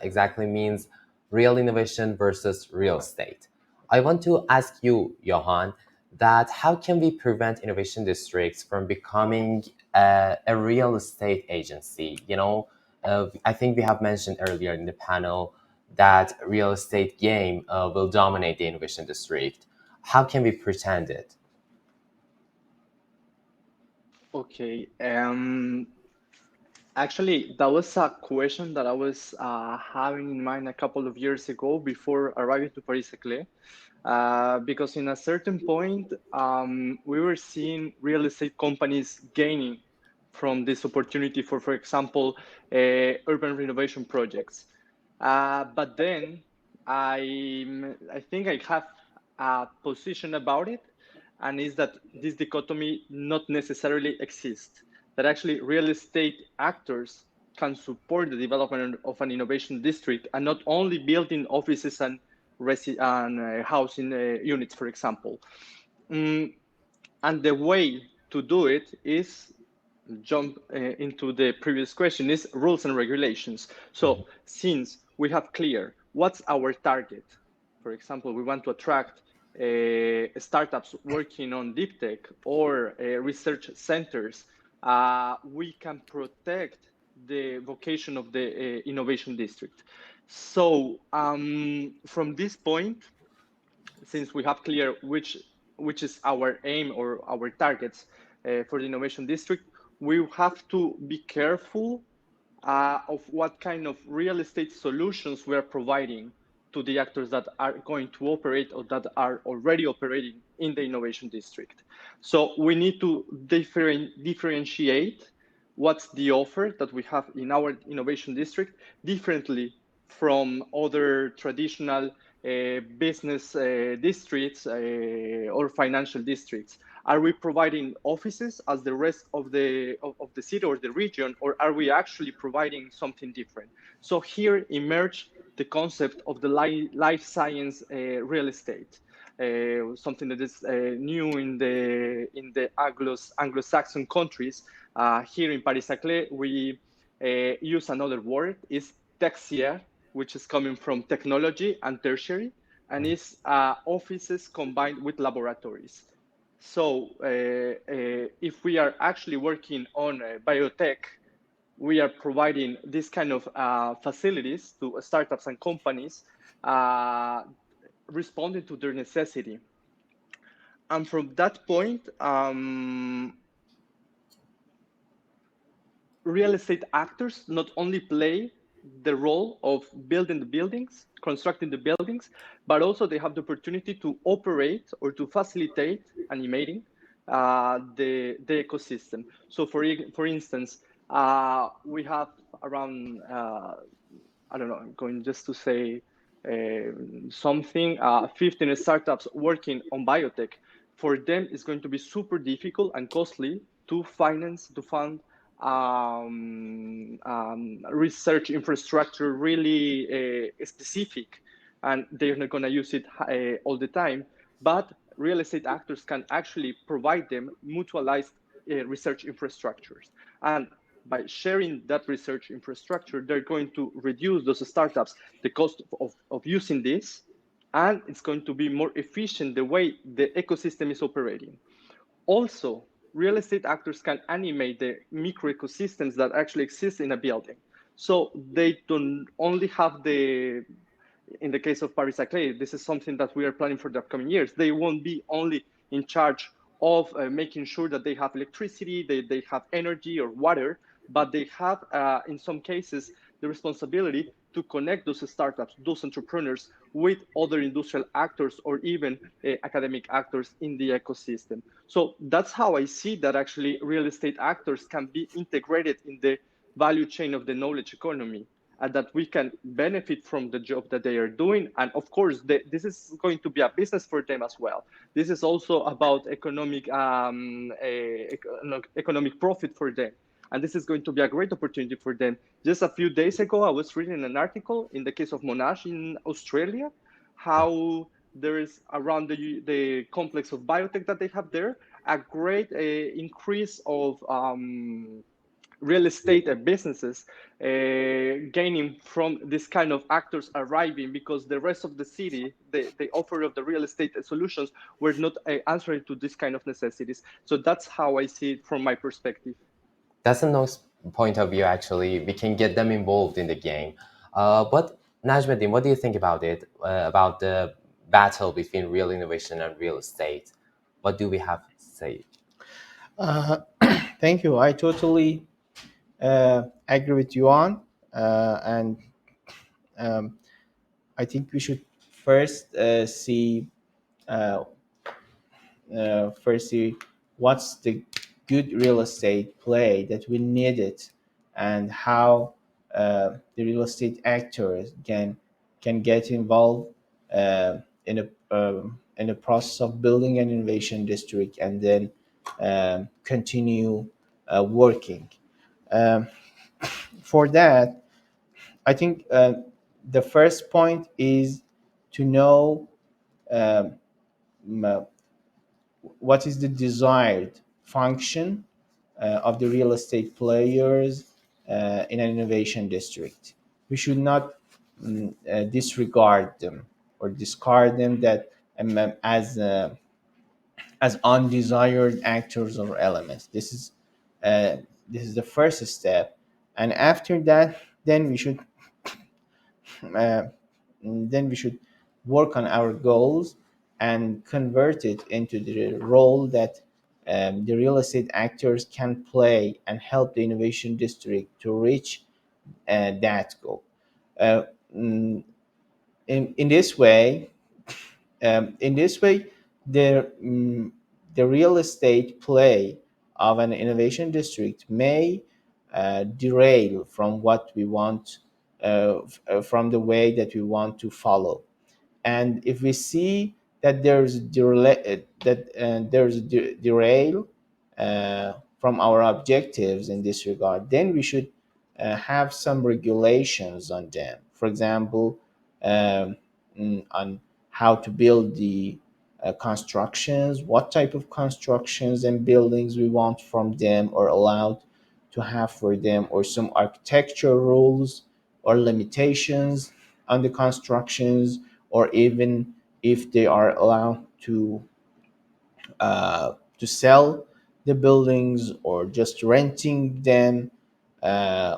exactly means real innovation versus real estate. I want to ask you, Johan, that how can we prevent innovation districts from becoming a real estate agency? I think we have mentioned earlier in the panel that real estate game will dominate the innovation district. How can we pretend it? Okay. Actually, that was a question that I was having in mind a couple of years ago before arriving to Paris-Saclay. Because in a certain point, we were seeing real estate companies gaining from this opportunity for example, urban renovation projects. But then I think I have a position about it, and is that this dichotomy not necessarily exists. That actually real estate actors can support the development of an innovation district and not only building offices and housing units, for example. And the way to do it is jump into the previous question is rules and regulations. So since we have clear what's our target, for example, we want to attract startups working on deep tech or research centers, we can protect the vocation of the innovation district. So from this point, since we have clear which is our aim or our targets for the innovation district, we have to be careful of what kind of real estate solutions we are providing to the actors that are going to operate or that are already operating in the innovation district. So we need to differentiate what's the offer that we have in our innovation district differently from other traditional business districts or financial districts. Are we providing offices as the rest of the city or the region, or are we actually providing something different? So here emerge the concept of the life science real estate, something that is new in the Anglo-Saxon countries. Here in Paris-Saclay, we use another word, is tertiaire, which is coming from technology and tertiary, and is offices combined with laboratories. So if we are actually working on biotech, we are providing this kind of facilities to startups and companies responding to their necessity. And from that point, real estate actors not only play the role of building the buildings, constructing the buildings, but also they have the opportunity to operate or to facilitate animating the ecosystem. So for instance, We have around, I don't know, I'm going just to say something, 15 startups working on biotech. For them, it's going to be super difficult and costly to fund research infrastructure really specific, and they're not going to use it all the time. But real estate actors can actually provide them mutualized research infrastructures. And by sharing that research infrastructure, they're going to reduce those startups the cost of using this, and it's going to be more efficient the way the ecosystem is operating. Also, real estate actors can animate the micro ecosystems that actually exist in a building. So they don't only have in the case of Paris Saclay, this is something that we are planning for the upcoming years. They won't be only in charge of making sure that they have electricity, they have energy or water, but they have, in some cases, the responsibility to connect those startups, those entrepreneurs, with other industrial actors or even academic actors in the ecosystem. So that's how I see that actually real estate actors can be integrated in the value chain of the knowledge economy, and that we can benefit from the job that they are doing. And of course, this is going to be a business for them as well. This is also about economic profit for them. And this is going to be a great opportunity for them. Just a few days ago, I was reading an article in the case of Monash in Australia, how there is around the complex of biotech that they have there, a great increase of real estate businesses gaining from this kind of actors arriving, because the rest of the city, the offer of the real estate solutions were not answering to this kind of necessities. So that's how I see it from my perspective. That's a nice point of view, actually. We can get them involved in the game. But Najmuddin, what do you think about it, about the battle between real innovation and real estate? What do we have to say? Thank you. I totally agree with you on, and I think we should first see what's the good real estate play that we needed, and how the real estate actors can get involved in a process of building an innovation district, and then continue working. Um, for that, I think the first point is to know um, what is the desired function of the real estate players in an innovation district. We should not disregard them or discard them that as undesired actors or elements. Uh, this is the first step, and after that, then we should uh, work on our goals and convert it into the role that the real estate actors can play and help the innovation district to reach that goal. Uh, mm, in this way, the the real estate play of an innovation district may derail from what we want, from the way that we want to follow. And if we see that there's derail from our objectives in this regard, then we should have some regulations on them. For example, um, on how to build the constructions, what type of constructions and buildings we want from them or allowed to have for them, or some architecture rules or limitations on the constructions, or even if they are allowed to sell the buildings or just renting them,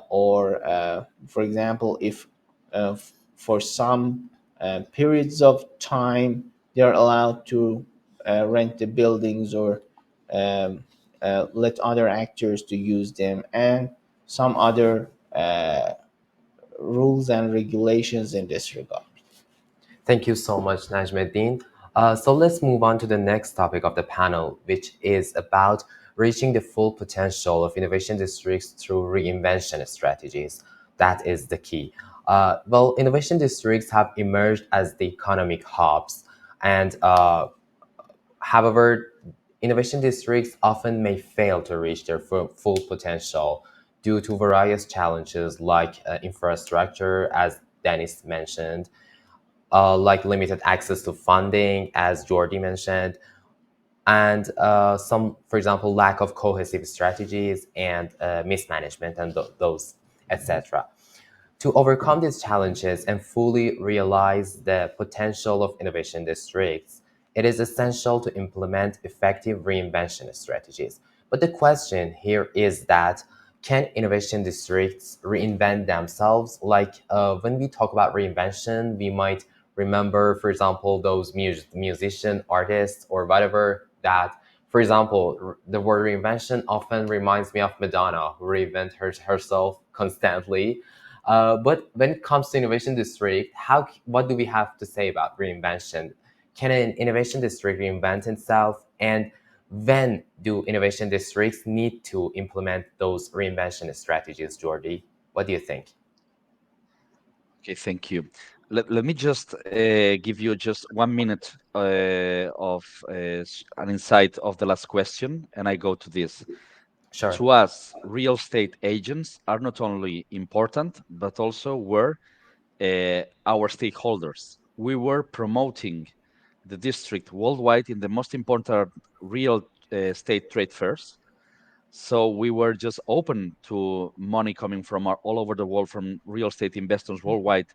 or for example, if for some periods of time they are allowed to rent the buildings, or let other actors to use them, and some other rules and regulations in this regard. Thank you so much, Najmuddin. So let's move on to the next topic of the panel, which is about reaching the full potential of innovation districts through reinvention strategies. That is the key. Well, innovation districts have emerged as the economic hubs, and however, innovation districts often may fail to reach their full potential due to various challenges like infrastructure, as Dennis mentioned, like limited access to funding, as Jordi mentioned, and some, for example, lack of cohesive strategies and mismanagement and those, etc. To overcome these challenges and fully realize the potential of innovation districts, it is essential to implement effective reinvention strategies. But the question here is that, can innovation districts reinvent themselves? Like when we talk about reinvention, we might remember, for example, those musician artists or whatever that, for example, the word reinvention often reminds me of Madonna, who reinvent herself constantly. But when it comes to innovation district, what do we have to say about reinvention? Can an innovation district reinvent itself? And when do innovation districts need to implement those reinvention strategies, Jordi? What do you think? Okay, thank you. Let me just give you just 1 minute of an insight of the last question, and I go to this. Sure. To us, real estate agents are not only important, but also were our stakeholders. We were promoting the district worldwide in the most important real estate trade fairs. So we were just open to money coming from all over the world, from real estate investors worldwide,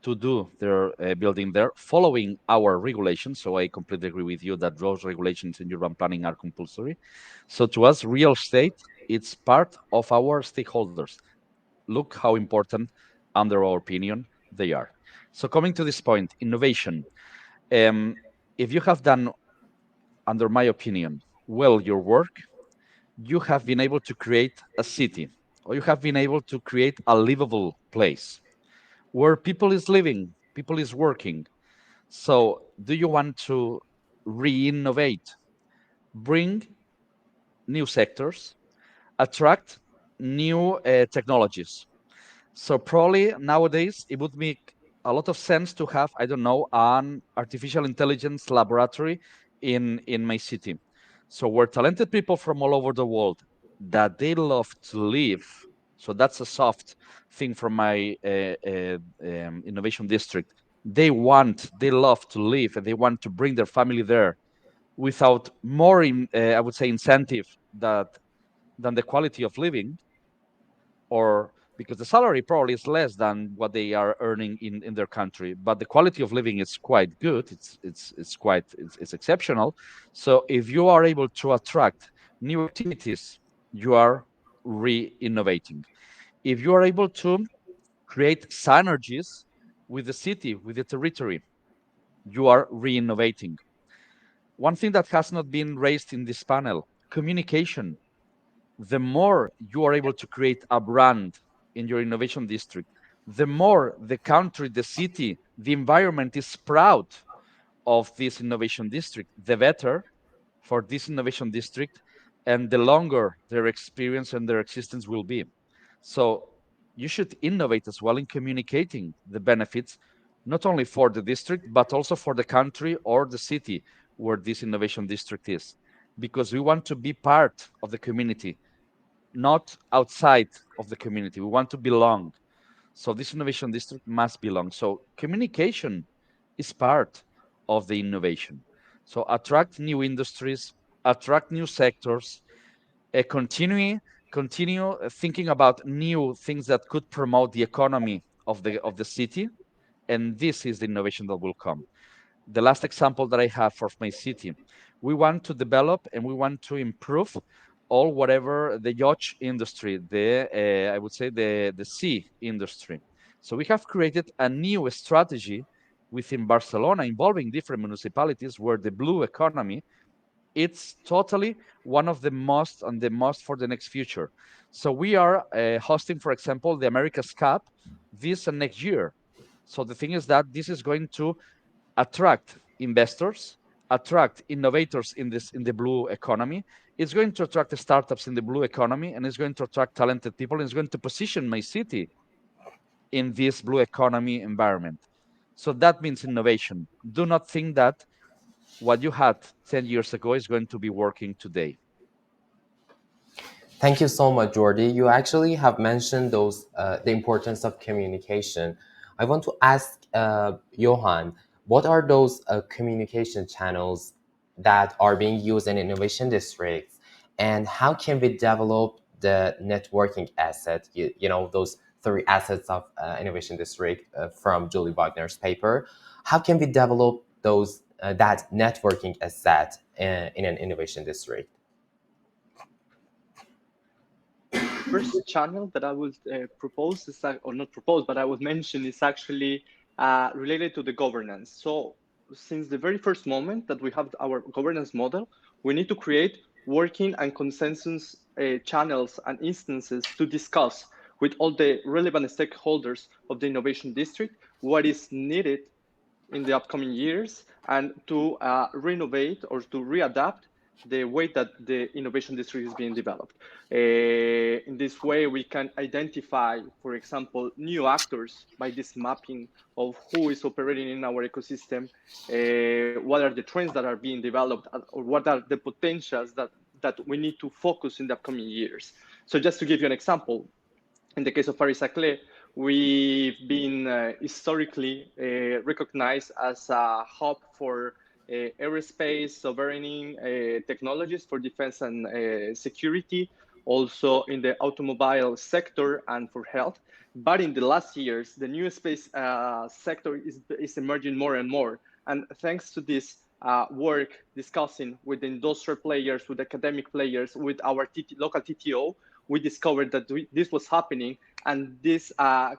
to do their building there, following our regulations. So I completely agree with you that those regulations in urban planning are compulsory. So to us, real estate, it's part of our stakeholders. Look how important, under our opinion, they are. So coming to this point, innovation. If you have done, under my opinion, well your work, you have been able to create a city, or you have been able to create a livable place where people is living, people is working. So do you want to re-innovate, bring new sectors, attract new technologies? So probably nowadays it would make a lot of sense to have, I don't know, an artificial intelligence laboratory in my city. So where talented people from all over the world that they love to live. So that's a soft thing from my innovation district. They love to live, and they want to bring their family there without more, I would say, incentive that than the quality of living, or because the salary probably is less than what they are earning in their country, but the quality of living is quite good. It's exceptional. So if you are able to attract new activities, you are re-innovating. If you are able to create synergies with the city, with the territory, you are re-innovating. One thing that has not been raised in this panel: communication. The more you are able to create a brand in your innovation district, the more the country, the city, the environment is proud of this innovation district, the better for this innovation district, and the longer their experience and their existence will be. So you should innovate as well in communicating the benefits, not only for the district, but also for the country or the city where this innovation district is, because we want to be part of the community, not outside of the community. We want to belong. So this innovation district must belong. So communication is part of the innovation. So attract new industries, attract new sectors, continue thinking about new things that could promote the economy of the city, and this is the innovation that will come. The last example that I have for my city, we want to develop and we want to improve all whatever the yacht industry, I would say the sea industry. So we have created a new strategy within Barcelona involving different municipalities, where the blue economy, it's totally one of the most and the most for the next future. So we are hosting, for example, the America's Cup this and next year. So the thing is that this is going to attract investors, attract innovators in the blue economy. It's going to attract the startups in the blue economy, and it's going to attract talented people, and it's going to position my city in this blue economy environment. So that means innovation. Do not think that what you had 10 years ago is going to be working today. Thank you so much, Jordi. You actually have mentioned the importance of communication. I want to ask Johan, what are those communication channels that are being used in innovation districts, and how can we develop the networking asset? You know, those three assets of innovation district from Julie Wagner's paper. How can we develop those that networking asset in an innovation district? First channel that I would propose is, or not propose, but I would mention is actually related to the governance. So since the very first moment that we have our governance model, we need to create working and consensus channels and instances to discuss with all the relevant stakeholders of the innovation district what is needed in the upcoming years, and to renovate or to readapt the way that the innovation district is being developed. In this way, we can identify, for example, new actors by this mapping of who is operating in our ecosystem, what are the trends that are being developed, or what are the potentials that we need to focus in the upcoming years. So just to give you an example, in the case of Paris-Saclay, we've been historically recognized as a hub for aerospace, sovereign technologies for defense and security, also in the automobile sector and for health. But in the last years, the new space sector is emerging more and more. And thanks to this work discussing with the industrial players, with academic players, with our local TTO, we discovered that this was happening, and this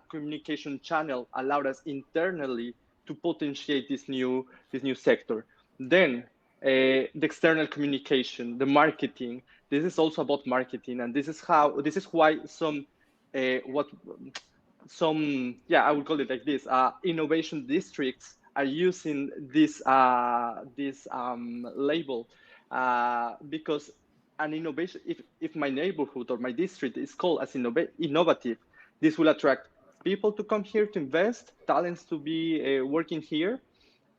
communication channel allowed us internally to potentiate this new sector. Then the external communication, the marketing. This is also about marketing, and this is why I would call it like this. Innovation districts are using this label because an innovation, if my neighborhood or my district is called as innovative, this will attract people to come here to invest, talents to be working here,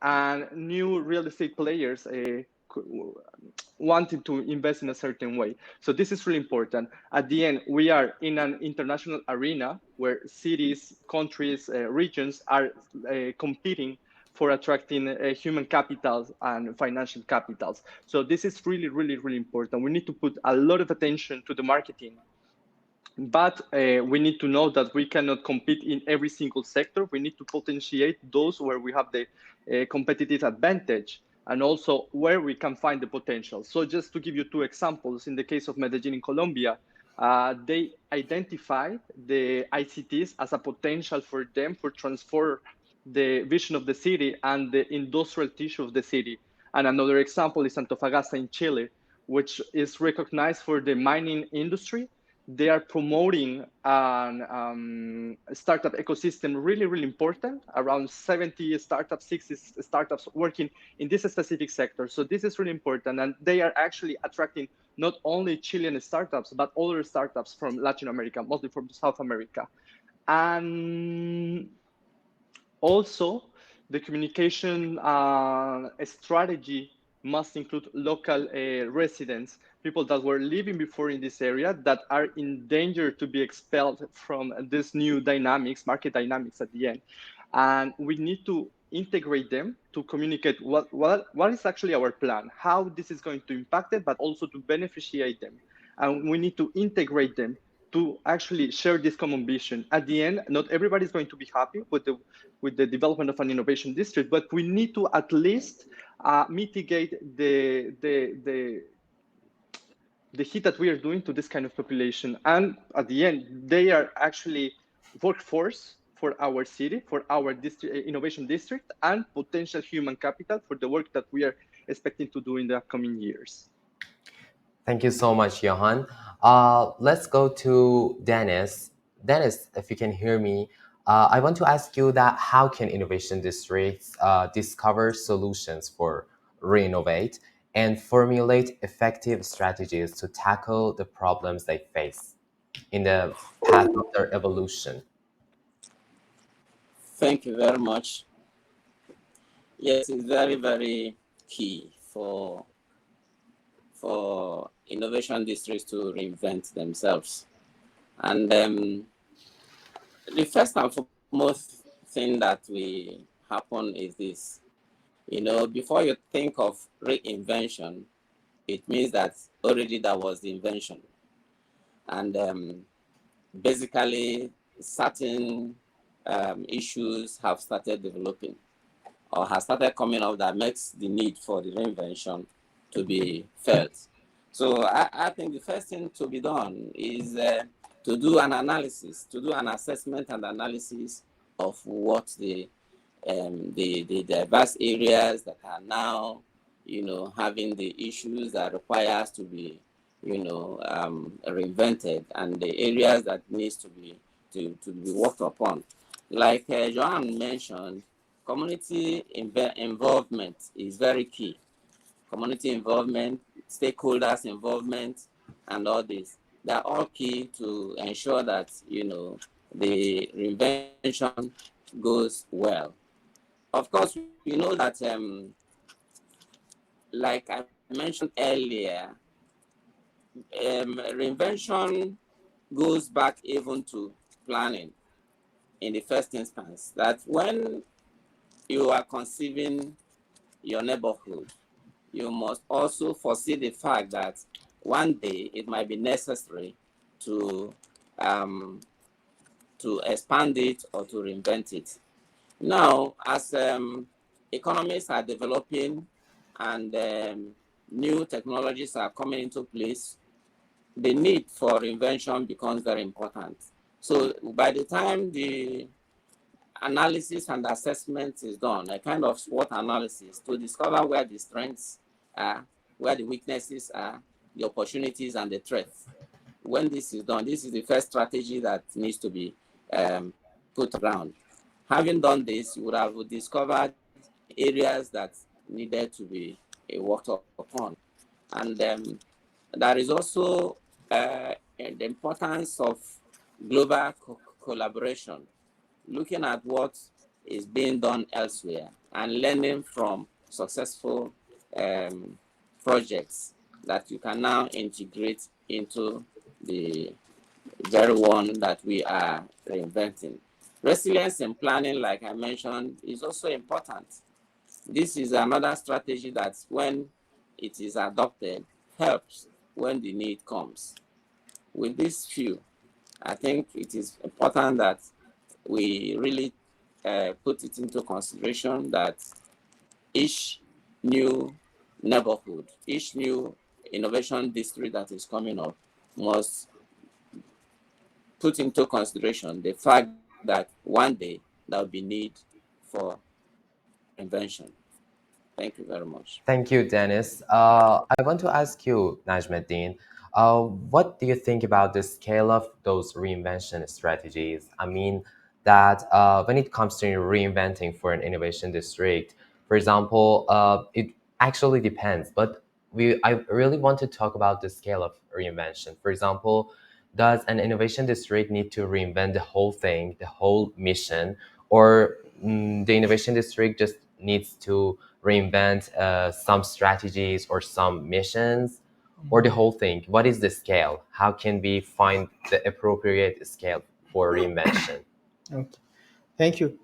and new real estate players wanting to invest in a certain way. So this is really important. At the end, we are in an international arena where cities, countries, regions are competing for attracting human capitals and financial capitals. So this is really, really, really important. We need to put a lot of attention to the marketing, but we need to know that we cannot compete in every single sector. We need to potentiate those where we have the competitive advantage, and also where we can find the potential. So just to give you two examples, in the case of Medellin in Colombia, they identified the ICTs as a potential for them for transfer the vision of the city and the industrial tissue of the city. And another example is Antofagasta in Chile, which is recognized for the mining industry. They are promoting a startup ecosystem, really, really important, around 70 startups, 60 startups working in this specific sector. So this is really important. And they are actually attracting not only Chilean startups, but other startups from Latin America, mostly from South America. And also, the communication strategy must include local residents, people that were living before in this area that are in danger to be expelled from this new dynamics, market dynamics at the end. And we need to integrate them to communicate what is actually our plan, how this is going to impact it, but also to beneficiate them. And we need to integrate them to actually share this common vision. At the end, not everybody is going to be happy with the development of an innovation district, but we need to at least mitigate the hit that we are doing to this kind of population. And at the end, they are actually workforce for our city, for our innovation district, and potential human capital for the work that we are expecting to do in the upcoming years. Thank you so much, Johan. Let's go to Dennis. Dennis, if you can hear me, I want to ask you that how can innovation districts discover solutions for REINNOVATE and formulate effective strategies to tackle the problems they face in the path of their evolution. Thank you very much. Yes, it's very, very key for innovation districts to reinvent themselves. And the first and foremost thing that will happen is this. Before you think of reinvention, it means that already that was the invention. And basically, certain issues have started developing or has started coming up that makes the need for the reinvention to be felt. So I think the first thing to be done is to do an analysis, to do an assessment and analysis of what the diverse areas that are now, having the issues that requires to be, reinvented, and the areas that needs to be worked upon. Like Joanne mentioned, community involvement is very key. Community involvement, stakeholders involvement, and all this. They're all key to ensure that, the reinvention goes well. Of course, we know that, like I mentioned earlier, reinvention goes back even to planning in the first instance. That when you are conceiving your neighborhood, you must also foresee the fact that one day it might be necessary to expand it or to reinvent it. Now, as economies are developing and new technologies are coming into place, the need for reinvention becomes very important. So by the time the analysis and assessment is done, a kind of SWOT analysis to discover where the strengths are, where the weaknesses are, the opportunities and the threats. When this is done, this is the first strategy that needs to be put around. Having done this, you would have discovered areas that needed to be worked upon. And there is also the importance of global collaboration, looking at what is being done elsewhere and learning from successful projects that you can now integrate into the very one that we are reinventing. Resilience in planning, like I mentioned, is also important. This is another strategy that, when it is adopted, helps when the need comes. With this few, I think it is important that we really put it into consideration that each new neighborhood, each new innovation district that is coming up must put into consideration the fact that one day there will be need for invention. Thank you very much. Thank you, Dennis. I want to ask you, Najmuddin, what do you think about the scale of those reinvention strategies? I mean, that when it comes to reinventing for an innovation district, for example, it actually depends, but I really want to talk about the scale of reinvention. For example, does an innovation district need to reinvent the whole thing, the whole mission, or the innovation district just needs to reinvent some strategies or some missions, or the whole thing? What is the scale? How can we find the appropriate scale for reinvention? Okay. Thank you.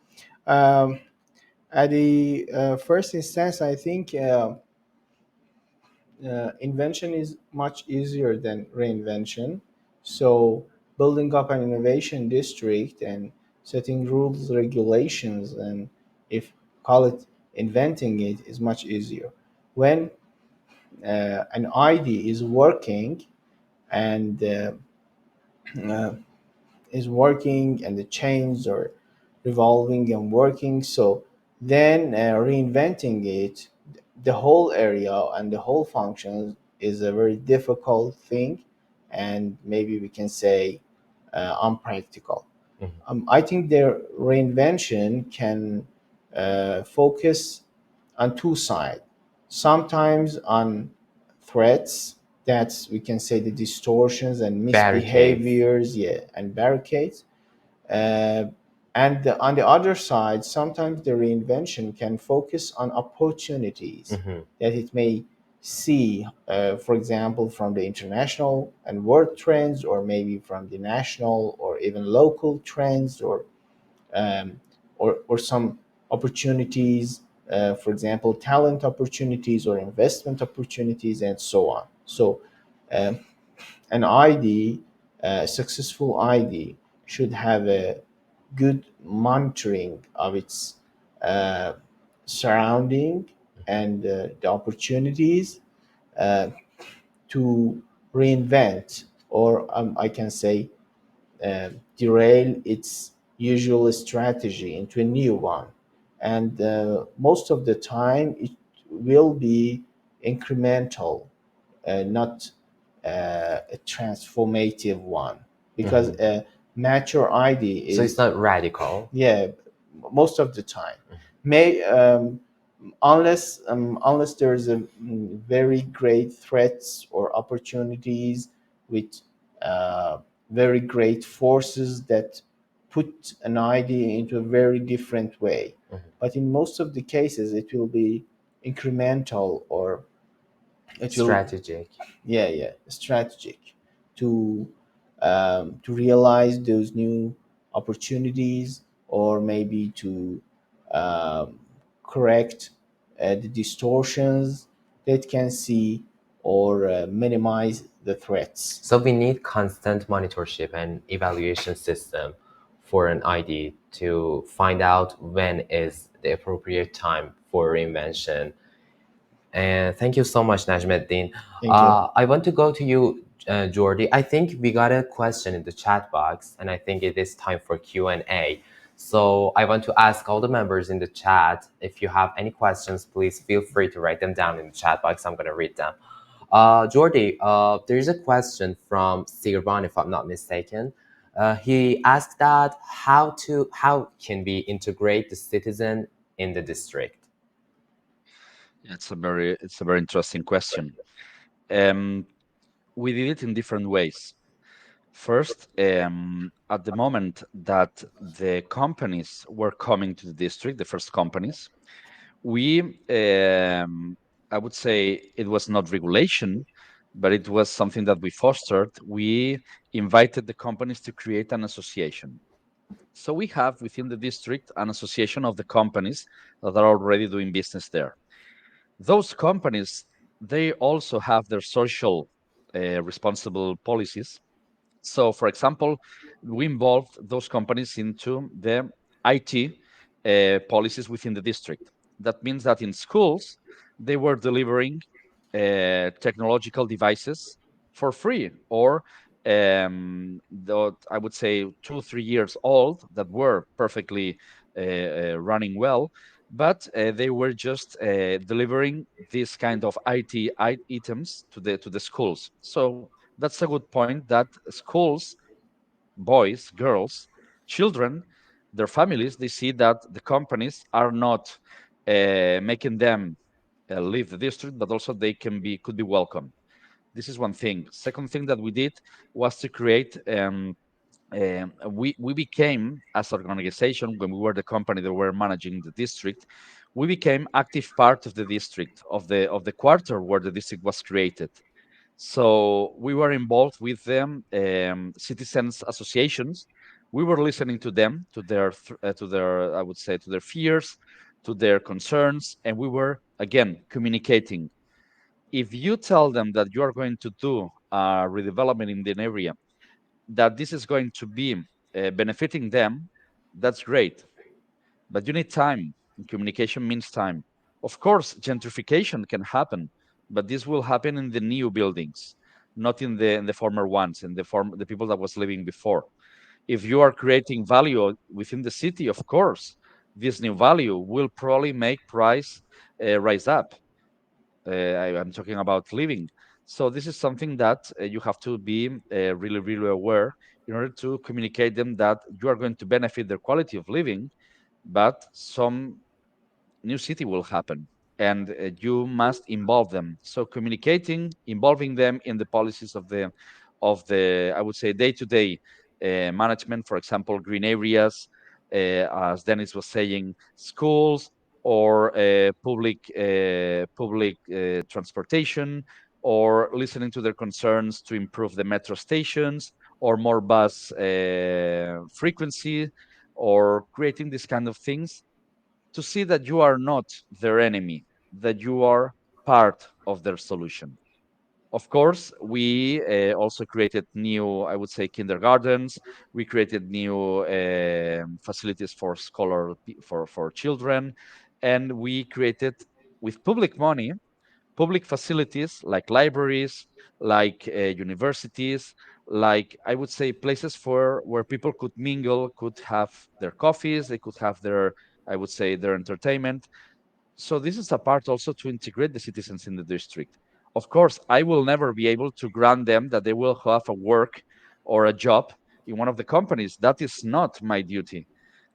At the first instance, I think invention is much easier than reinvention. So building up an innovation district and setting rules, regulations, and if call it inventing it, is much easier. When an idea is working and and the chains are revolving and working, so then reinventing it, the whole area and the whole function, is a very difficult thing, and maybe we can say unpractical. I think the reinvention can focus on two sides. sometimes on threats, that's we can say the distortions and Barricades. misbehaviors, yeah, and barricades. uh, and on the other side, sometimes the reinvention can focus on opportunities Mhm. that it may see, for example, from the international and world trends, or maybe from the national or even local trends, um, or some opportunities, for example, talent opportunities or investment opportunities, and so on. So, um, an ID, a successful ID, should have a good monitoring of its uh, surrounding and the opportunities uh, to reinvent, or I can say derail its usual strategy into a new one. And most of the time, it will be incremental, not a transformative one, because Mhm. a mature ID So it's is, not radical. yeah, most of the time, may unless there is a very great threats or opportunities with uh, very great forces that put an idea into a very different way. Mhm. But in most of the cases, it will be incremental, or it will, Strategic. yeah, strategic, to realize those new opportunities, or maybe to um, correct the distortions that can see, or minimize the threats. So we need constant monitorship and evaluation system for an ID to find out when is the appropriate time for reinvention. And thank you so much, Najmuddin. Thank you. I want to go to you, Jordi. I think we got a question in the chat box, and I think it is time for Q&A. So I want to ask all the members in the chat, if you have any questions, please feel free to write them down in the chat box. I'm going to read them. Jordi, there's a question from Sirvan, if I'm not mistaken. He asked that how can we integrate the citizen in the district? It's a very interesting question. Um, we did it in different ways. First, at the moment that the companies were coming to the district, the first companies, we, I would say it was not regulation, but it was something that we fostered. We invited the companies to create an association. So we have within the district an association of the companies that are already doing business there. Those companies, they also have their social responsible policies. So, for example, we involved those companies into the IT policies within the district. That means that in schools, they were delivering technological devices for free, or I would say 2, 3 years old that were perfectly running well, but they were just delivering this kind of IT items to the schools. So that's a good point that schools, boys, girls, children, their families, they see that the companies are not making them leave the district, but also they could be welcome. This is one thing. Second thing that we did was to create. We became, as an organization, when we were the company that were managing the district, we became active part of the district, of the quarter where the district was created. So we were involved with them, citizens associations. We were listening to them, to their, I would say, to their fears, to their concerns, and we were again communicating. If you tell them that you are going to do redevelopment in the area, that this is going to be benefiting them, that's great. But you need time. And communication means time. Of course, gentrification can happen, but this will happen in the new buildings, not in the former ones, in the people that was living before. If you are creating value within the city, of course, this new value will probably make price rise up. I'm talking about living. So this is something that you have to be really, really aware in order to communicate them that you are going to benefit their quality of living, but some new city will happen. and you must involve them. So communicating, involving them in the policies of the I would say day-to-day management. For example, green areas, as Dennis was saying, schools or public transportation, or listening to their concerns to improve the metro stations or more bus frequency, or creating these kind of things, to see that you are not their enemy, that you are part of their solution. Of course, we also created new, I would say, kindergartens. We created new facilities for for children, and we created with public money public facilities like libraries, like universities, like I would say places for where people could mingle, could have their coffees, they could have their, I would say, their entertainment. So this is a part also to integrate the citizens in the district. Of course, I will never be able to grant them that they will have a work or a job in one of the companies. That is not my duty.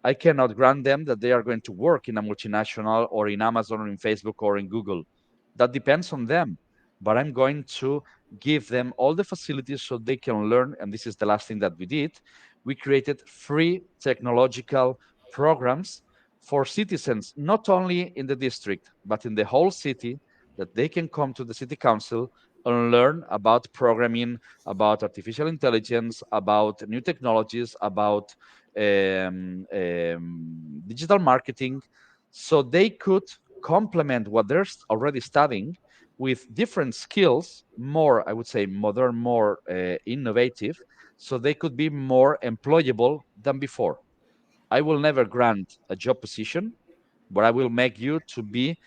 I cannot grant them that they are going to work in a multinational or in Amazon or in Facebook or in Google. That depends on them. But I'm going to give them all the facilities so they can learn. And this is the last thing that we did. We created free technological programs for citizens, not only in the district, but in the whole city, that they can come to the city council and learn about programming, about artificial intelligence, about new technologies, about digital marketing, so they could complement what they're already studying with different skills, more, I would say, modern, more innovative, so they could be more employable than before. I will never grant a job position, but I will make you to be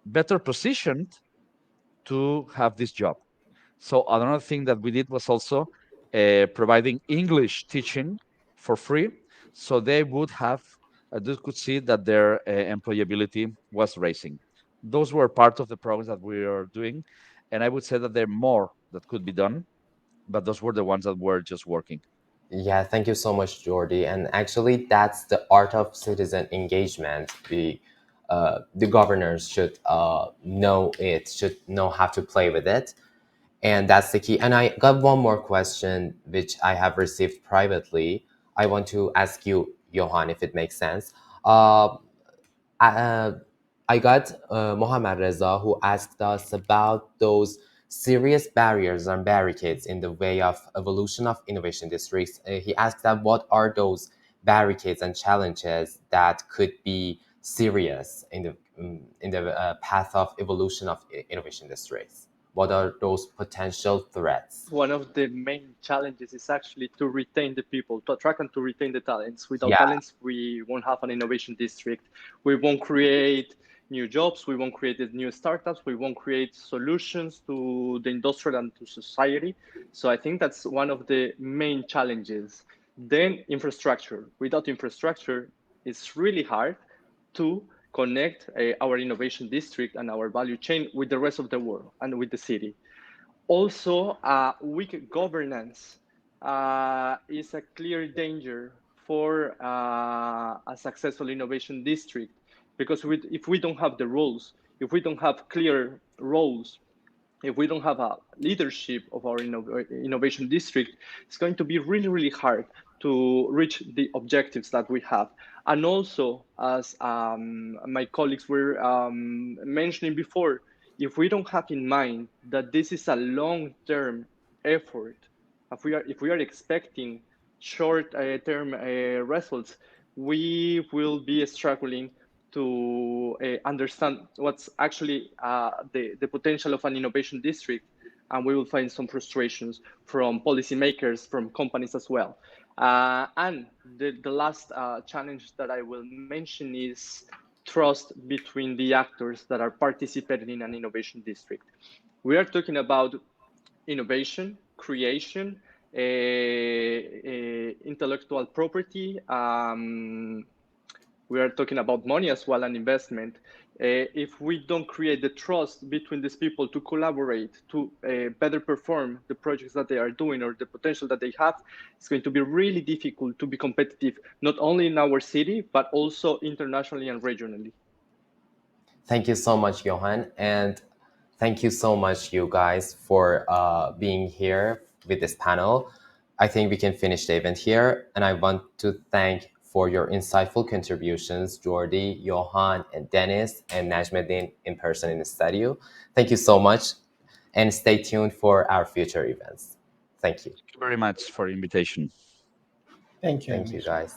better positioned to have this job. So another thing that we did was also providing English teaching for free, so they would have, they could see that their employability was raising. Those were part of the programs that we are doing, and I would say that there are more that could be done, but those were the ones that were just working. Yeah, thank you so much, Jordi. And actually, that's the art of citizen engagement. The governors should know it, should know how to play with it. And that's the key. And I got one more question, which I have received privately. I want to ask you, Johan, if it makes sense. Uh, I got Mohammad Reza, who asked us about those serious barriers and barricades in the way of evolution of innovation districts. He asked that what are those barricades and challenges that could be serious in the path of evolution of innovation districts? What are those potential threats? One of the main challenges is actually to retain the people, to attract and to retain the talents. Without Yeah, talents, we won't have an innovation district. We won't create new jobs. We won't create new startups. We won't create solutions to the industrial and to society. So I think that's one of the main challenges. Then infrastructure. Without infrastructure, it's really hard to connect our innovation district and our value chain with the rest of the world and with the city. Also, weak governance is a clear danger for a successful innovation district, because if we don't have the rules, if we don't have clear roles, if we don't have a leadership of our innovation district, it's going to be really, really hard to reach the objectives that we have. And also, as my colleagues were mentioning before, if we don't have in mind that this is a long-term effort, if we are expecting short-term results, we will be struggling to understand what's actually the potential of an innovation district, and we will find some frustrations from policymakers, from companies as well. And the last challenge that I will mention is trust between the actors that are participating in an innovation district. We are talking about innovation, creation, intellectual property. We are talking about money as well and investment. If we don't create the trust between these people to collaborate, to better perform the projects that they are doing or the potential that they have, it's going to be really difficult to be competitive, not only in our city, but also internationally and regionally. Thank you so much, Johan. And thank you so much, you guys, for being here with this panel. I think we can finish the event here. And I want to thank for your insightful contributions, Jordi, Johan, and Dennis, and Najmuddin in person in the studio. Thank you so much. And stay tuned for our future events. Thank you. Thank you very much for the invitation. Thank you. Thank you, guys.